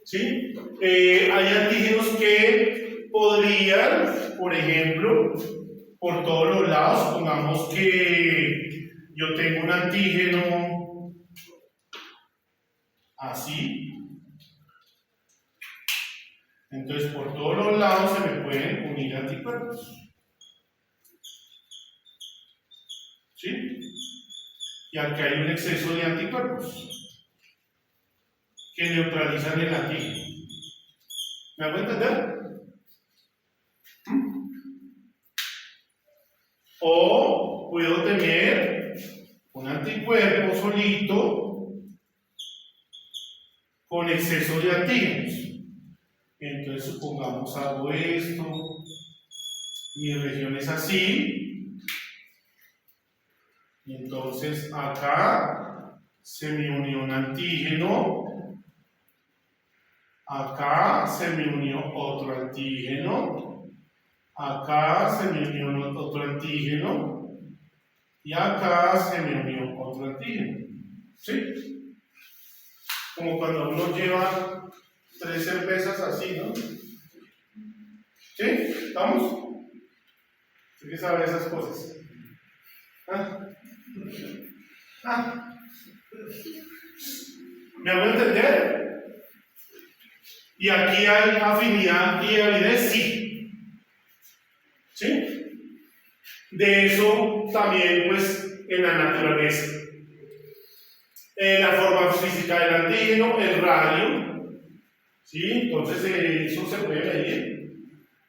¿sí? Hay antígenos que podrían, por ejemplo, por todos los lados, supongamos que yo tengo un antígeno así, entonces por todos los lados se me pueden unir anticuerpos, ¿sí? Y aquí hay un exceso de anticuerpos que neutralizan el antígeno. ¿Me hago entender? O puedo tener un anticuerpo solito con exceso de antígenos. Entonces supongamos hago esto, mi región es así, y entonces acá se me unió un antígeno, acá se me unió otro antígeno, acá se me unió otro antígeno, y acá se me unió otro antígeno, ¿sí? Como cuando uno lleva 3 cervezas así, ¿no? ¿Sí? ¿Estamos? ¿Sí que sabe esas cosas? ¿Me hago entender? Y aquí hay afinidad y avidez, sí. ¿Sí? De eso también, pues, en la naturaleza. La forma física del antígeno, el radio, ¿sí? Entonces, eso se puede medir.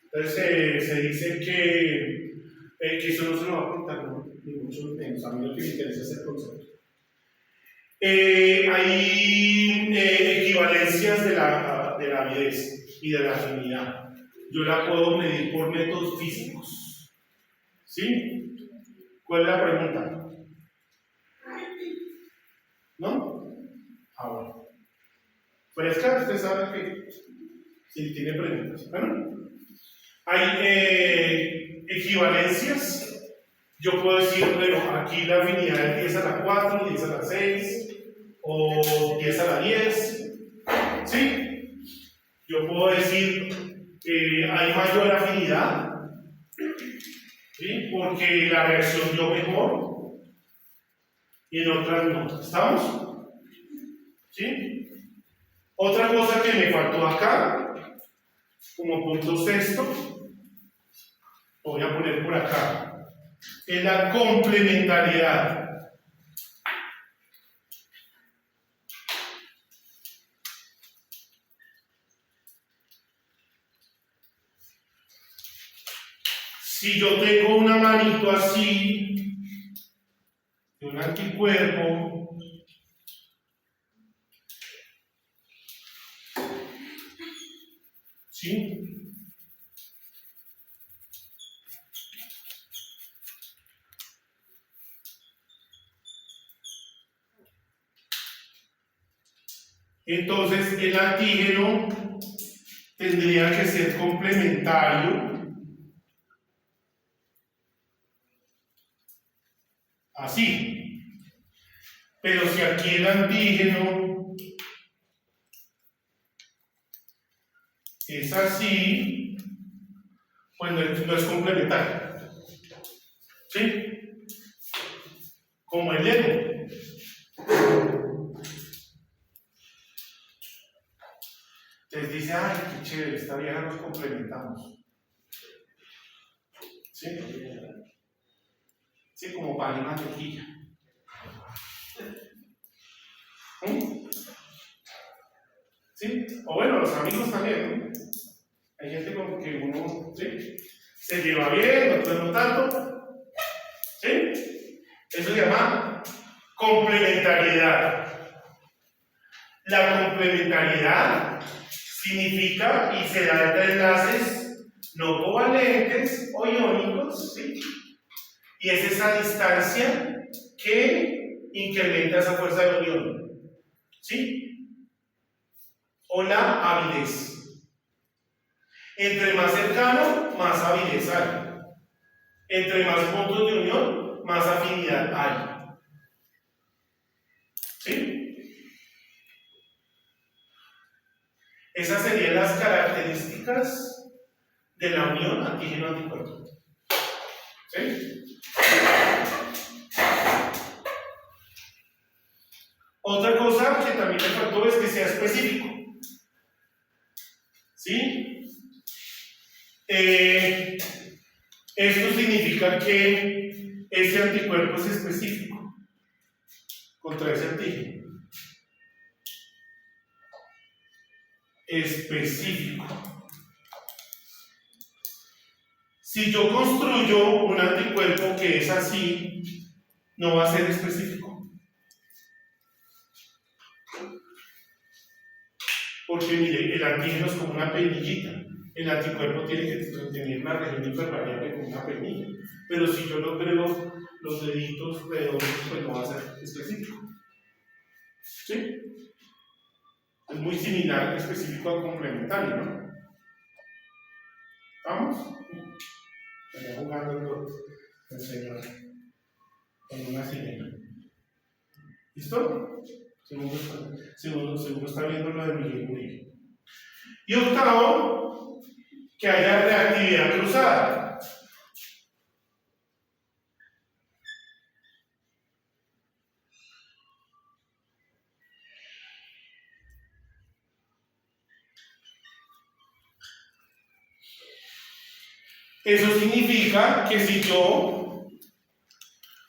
Entonces, se dice que eso no se lo va a apuntar, ¿no? Ni mucho menos. A mí lo que me interesa es el concepto. Hay equivalencias de la avidez y de la afinidad. Yo la puedo medir por métodos físicos. ¿Sí? ¿Cuál es la pregunta? ¿No? Ahora. Pues claro, usted sabe que si tiene preguntas. Bueno, hay equivalencias. Yo puedo decir, bueno, aquí la afinidad es 10 a la 4, 10 a la 6, o 10 a la 10. ¿Sí? Yo puedo decir que hay mayor afinidad, ¿sí? Porque la reacción dio mejor y en otras no. ¿Estamos? ¿Sí? Otra cosa que me faltó acá, como punto sexto, lo voy a poner por acá, es la complementariedad. Si yo tengo una manito así, de un anticuerpo, ¿sí? Entonces el antígeno tendría que ser complementario así. Pero si aquí el antígeno es así, pues no es complementario. ¿Sí? Como el ego. Entonces dice, ay, qué chévere, esta vieja nos complementamos. ¿Sí? Sí, como pan y mantequilla. ¿Sí? O bueno, los amigos también, ¿no? Hay gente como que uno, ¿sí? Se lleva bien, otros no tanto. ¿Sí? Eso se llama complementariedad. La complementariedad significa y se da entre enlaces no covalentes o iónicos, ¿sí? Y es esa distancia que incrementa esa fuerza de la unión, ¿sí? O la avidez. Entre más cercano, más avidez hay. Entre más puntos de unión, más afinidad hay. ¿Sí? Esas serían las características de la unión antígeno-anticuerpo. ¿Sí? Otra cosa que también me faltó es que sea específico. ¿Sí? Esto significa que ese anticuerpo es específico contra ese antígeno. Específico. Si yo construyo un anticuerpo que es así, no va a ser específico. Porque mire, el antígeno es como una peinillita. El anticuerpo tiene que tener una región hipervariable como una peinilla. Pero si yo lo creo los deditos redondos, pues no va a ser específico. ¿Sí? Es muy similar específico a complementario, ¿no? ¿Vamos? Estaría jugando el señor con una sirena. ¿Listo? Seguro está viendo lo de Miguel Murillo. Y octavo, que haya reactividad cruzada. Eso significa que si yo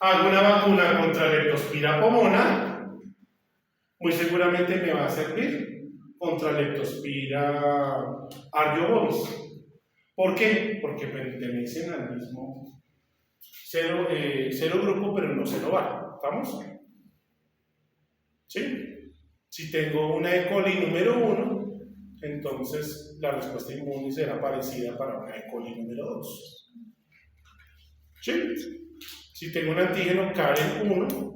hago una vacuna contra Leptospira pomona, muy seguramente me va a servir contra Leptospira ariobovis. ¿Por qué? Porque pertenecen al mismo cero grupo, pero no cero bar. ¿Estamos? ¿Sí? Si tengo una E. coli número 1, entonces la respuesta inmune será parecida para una E. coli número 2. ¿Sí? Si tengo un antígeno Karen 1,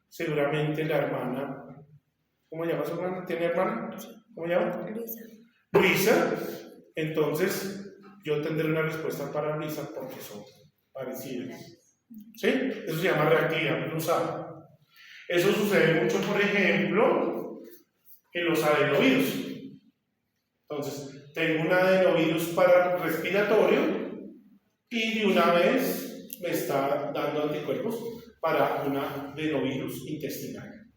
seguramente la hermana, ¿cómo llama su hermana? ¿Tiene hermana? ¿Cómo llama? Luisa. Entonces yo tendré una respuesta para Luisa porque son parecidas. ¿Sí? Eso se llama reactividad cruzada. Eso sucede mucho, por ejemplo, en los adenovirus. Entonces, tengo un adenovirus para respiratorio y de una vez me está dando anticuerpos para un adenovirus intestinal.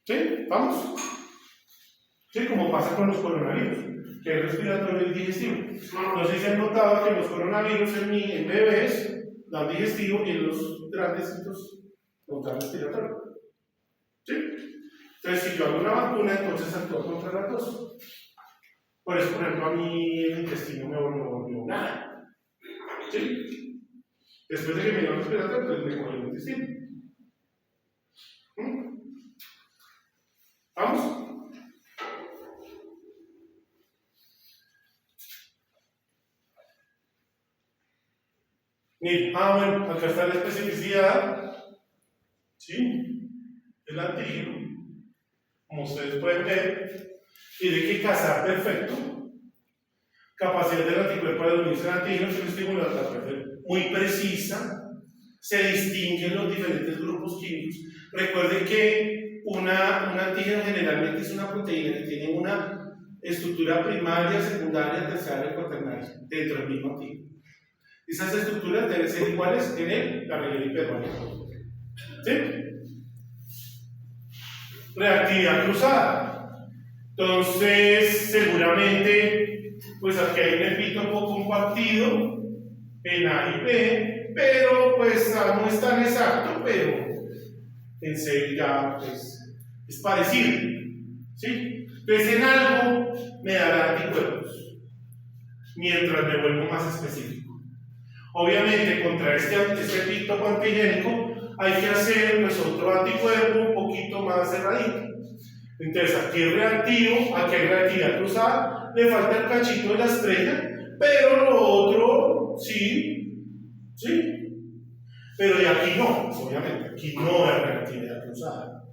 ¿Sí? ¿Vamos? ¿Sí? Como pasa con los coronavirus, que es respiratorio y digestivo. No sé si han notado que los coronavirus en bebés dan digestivo y en los grandecitos nos dan respiratorio. ¿Sí? Entonces, si yo hago una vacuna, entonces actúo contra la tos. Por eso, por ejemplo, a mí el intestino me volvió nada. ¿Sí? Después de que me dio el respiratorio, pues me cogió el intestino. ¿Vamos? Miren, bueno, acá está la especificidad. ¿Sí? El antígeno. Como ustedes pueden ver, tiene que casar perfecto. Capacidad del anticuerpo de unirse al antígeno es un estímulo muy precisa. Se distinguen los diferentes grupos químicos. Recuerden que un antígeno generalmente es una proteína que tiene una estructura primaria, secundaria, terciaria y cuaternaria dentro del mismo antígeno. Esas estructuras deben ser iguales en la región hipervariable. ¿Sí? Reactividad cruzada. Entonces, seguramente, pues aquí hay un epítopo compartido en A y B, pero pues no es tan exacto, pero en C ya pues, es parecido. ¿Sí? Entonces, en algo me dará anticuerpos, mientras me vuelvo más específico. Obviamente, contra este epítopo antigénico hay que hacer pues, otro anticuerpo un poquito más cerradito. Entonces, aquí es reactivo, aquí hay reactividad cruzada, le falta el cachito de la estrella, pero lo otro sí, ¿sí? Pero de aquí no, obviamente, aquí no hay reactividad cruzada,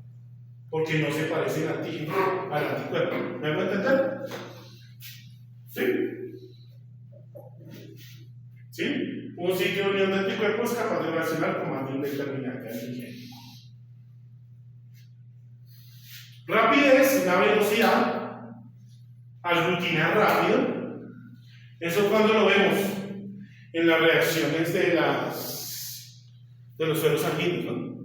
porque no se parece el antígeno al anticuerpo. ¿Me van a entender? ¿Sí? ¿Sí? Un sitio de unión de anticuerpos es capaz de reaccionar con más de un determinante antigénico. Rapidez, una velocidad. aglutinar rápido. Eso cuando lo vemos en las reacciones de los sueros sanguíneos, ¿no?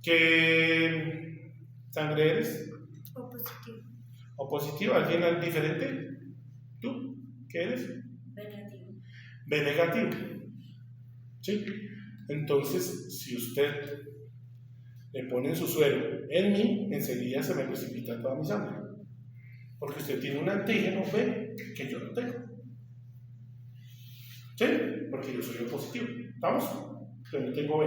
¿Qué sangre eres? O positivo. ¿O positivo? ¿Alguien diferente? ¿Tú? ¿Qué eres? Negativo. B negativo. ¿Sí? Entonces, si usted le pone su suero en mí, enseguida se me precipita toda mi sangre. Porque usted tiene un antígeno B que yo no tengo. ¿Sí? Porque yo soy O positivo. ¿Estamos? Yo no tengo B.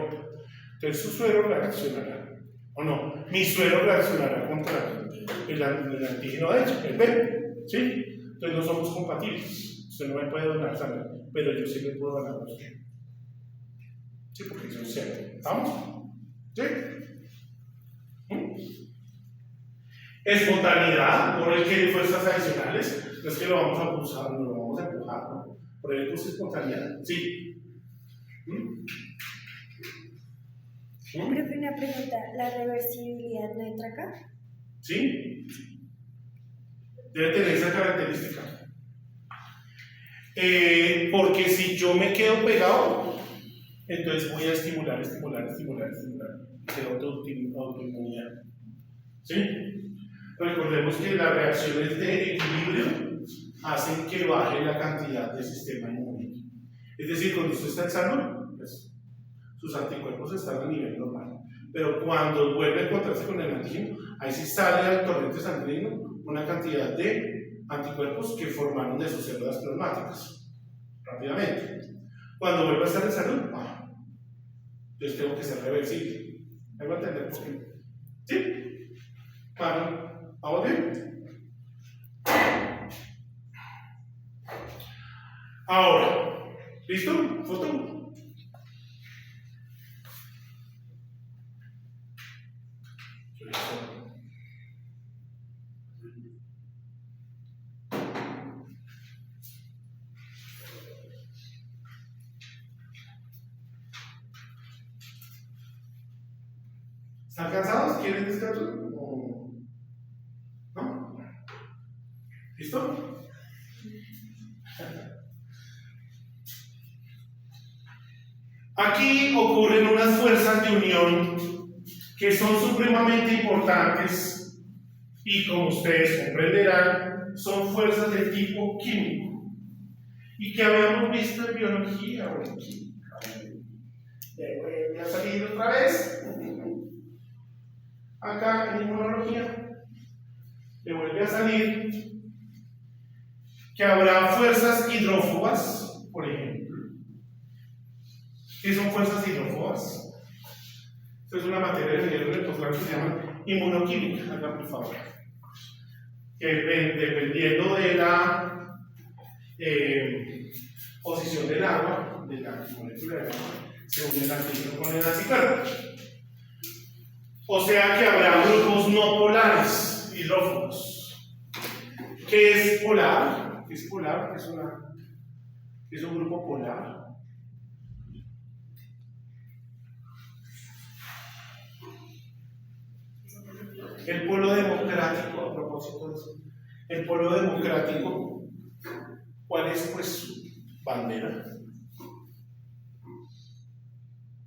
Entonces su suero reaccionará. ¿O no? Mi suero reaccionará contra el antígeno de ella, el B. ¿Sí? Entonces no somos compatibles. Usted no me puede donar sangre, pero yo sí le puedo donar a usted. ¿Sí? Porque son cero. ¿Estamos? ¿Sí? Espontaneidad, por el que hay fuerzas adicionales, no es que lo vamos a pulsar, no lo vamos a empujar, ¿no? Por el puse espontaneidad, sí. Profe, una pregunta, ¿la reversibilidad no entra acá? Sí, debe tener esa característica. Porque si yo me quedo pegado, entonces voy a estimular. Quedo autoinmunidad. ¿Sí? Recordemos que las reacciones de equilibrio hacen que baje la cantidad de sistema inmune. Es decir, cuando usted está en salud, pues, sus anticuerpos están a nivel normal. Pero cuando vuelve a encontrarse con el antígeno, ahí sí sale al torrente sanguíneo una cantidad de anticuerpos que formaron de sus células plasmáticas rápidamente. Cuando vuelve a estar en salud, entonces tengo que ser reversible. ¿Me va a entender por qué? ¿Sí? ¿Vamos bien? Ahora, ¿listo? ¿Foto? ¿Están cansados? ¿Quieren descansar? ¿No? ¿Listo? Aquí ocurren unas fuerzas de unión que son supremamente importantes y, como ustedes comprenderán, son fuerzas de tipo químico y que habíamos visto en biología o en química. ¿Ya ha salido otra vez? Acá en inmunología le vuelve a salir que habrá fuerzas hidrófobas, por ejemplo. ¿Qué son fuerzas hidrófobas? Esto es una materia de nivel de posgrado que se llama inmunoquímica, acá por favor. Que dependiendo de la posición del agua, de la molécula del agua, se une el antígeno con el anticuerpo. O sea que habrá grupos no polares, hidrófobos. ¿Qué es polar? ¿Qué es polar? Es un grupo polar. El polo democrático, a propósito de eso, el polo democrático, ¿cuál es pues su bandera?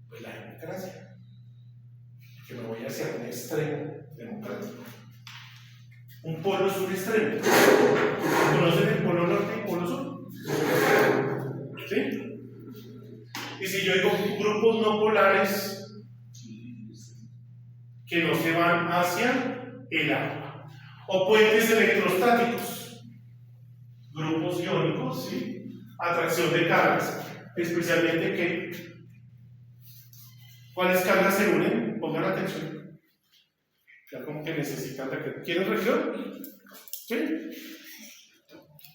Pues la democracia. Que me voy hacia un extremo democrático. Un polo es un extremo. ¿Conocen el polo norte y el polo sur? ¿Sí? Y si yo digo grupos no polares que no se van hacia el agua, o puentes electrostáticos, grupos iónicos, ¿sí? Atracción de cargas, especialmente que ¿cuáles cargas se unen? Pongan atención. Ya como que necesitan recreo. ¿Quieren recreo? ¿Sí?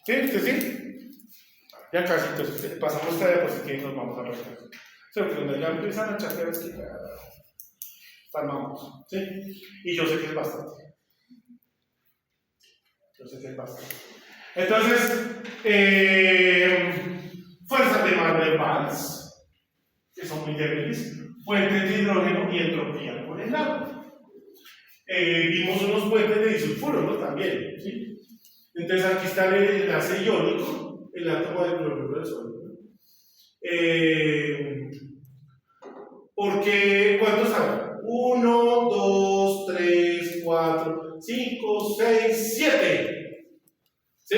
¿Sí? ¿Usted sí? Ya casi, entonces pasamos esta diapositiva y nos vamos a recreo. O sea, que cuando ya empiezan a chatear es que farmamos. ¿Sí? Y yo sé que es bastante. Entonces, fuerzas de Van der Waals, que son muy débiles, fuentes de hidrógeno y entropía por el agua. vimos unos puentes de disulfuro, ¿no? También, ¿sí? Entonces aquí está el enlace iónico, el átomo de cloruro de sodio, ¿no? Porque, ¿cuántos hay? 1, 2, 3, 4, 5, 6, 7. ¿Sí?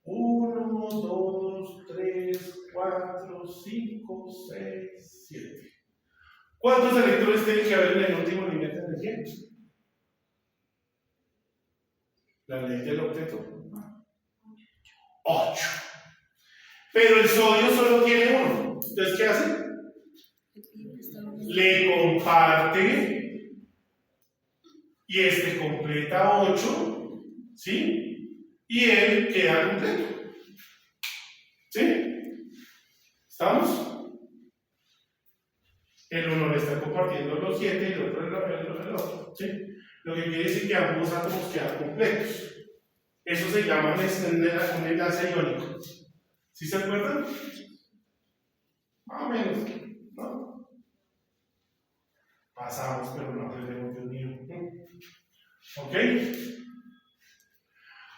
1, 2, 3, 4, 5, 6, 7. ¿Cuántos electrones tienen que haber en el último nivel de energía? La ley del octeto. 8. Pero el sodio solo tiene 1. Entonces, ¿qué hace? Le comparte y este completa 8, ¿sí? Y él queda completo. ¿Sí? ¿Estamos? El uno le está compartiendo los 7 y el otro el otro. ¿Sí? Lo que quiere decir que ambos átomos quedan completos. Eso se llama un enlace iónico. ¿Sí se acuerdan? Más o menos, ¿no? Pasamos, pero no aprendemos, Dios mío. ¿Ok?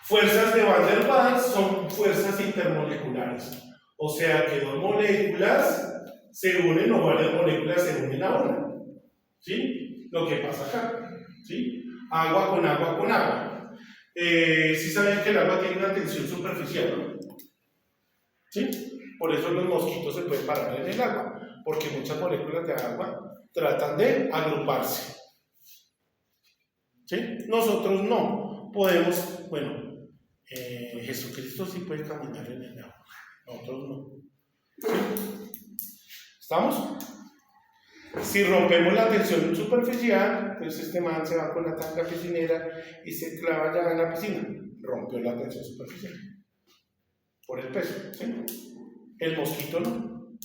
Fuerzas de Van der Waals son fuerzas intermoleculares. O sea que dos moléculas se unen o varias moléculas se unen a una. ¿Sí? Lo que pasa acá. ¿Sí? Agua con agua con agua. ¿Sí saben que el agua tiene una tensión superficial, ¿no? ¿Sí? Por eso los mosquitos se pueden parar en el agua, porque muchas moléculas de agua tratan de agruparse. ¿Sí? Nosotros no podemos, bueno, Jesucristo sí puede caminar en el agua, nosotros no. ¿Sí? ¿Estamos? Si rompemos la tensión superficial, entonces este man se va con la tanga piscinera y se clava ya en la piscina. Rompió la tensión superficial. Por el peso, ¿sí? El mosquito no.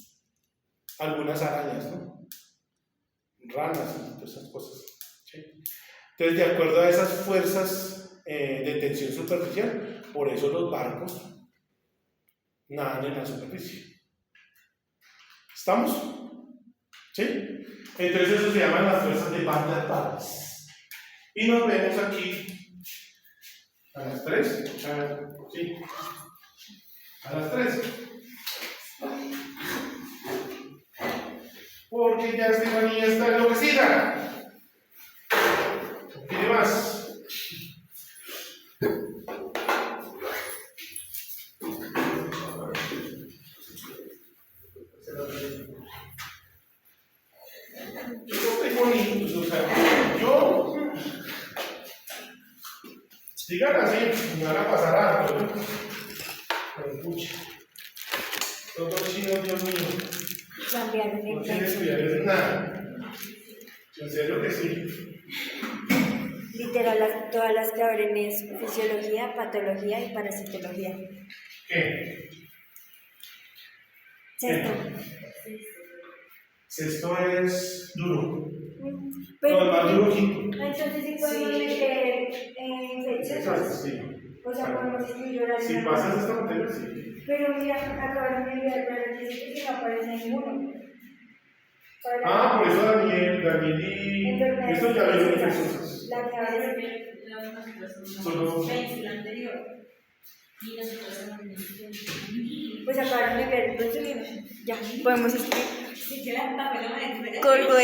Algunas arañas, ¿no? Ranas y todas esas cosas, ¿sí? Entonces, de acuerdo a esas fuerzas de tensión superficial, por eso los barcos nadan en la superficie. ¿Estamos? ¿Sí? Entonces eso se llaman las fuerzas de Van der Waals. Y nos vemos aquí a las 3. Sí. A las 3. Porque ya Estefanía está enloquecida. ¿Quiere más? Sigan así, me van a pasar algo, ¿no? Pero pucha. Todos chinos, Dios mío. Cambiaron No el tienen plan. estudiar nada. En serio que sí. Literal, todas las que abren es fisiología, patología y parasitología. ¿Qué? Sexto. Sexto es duro. Pero, No, el más duro quinto. entonces sí podemos meter Exacto, infecciones. sí. O sea, podemos incluir horas. Si pasas esta materia, sí. Pero mira, acabaron de enviar la noticia que no aparece ninguno. Ah, por eso Daniel y... Esto ya vieron infecciosas. La que abre. Solo... La anterior. Y nosotros hemos Pues acabaron de enviar el próximo. Ya, podemos escribir. Si quieres, papel, Colgo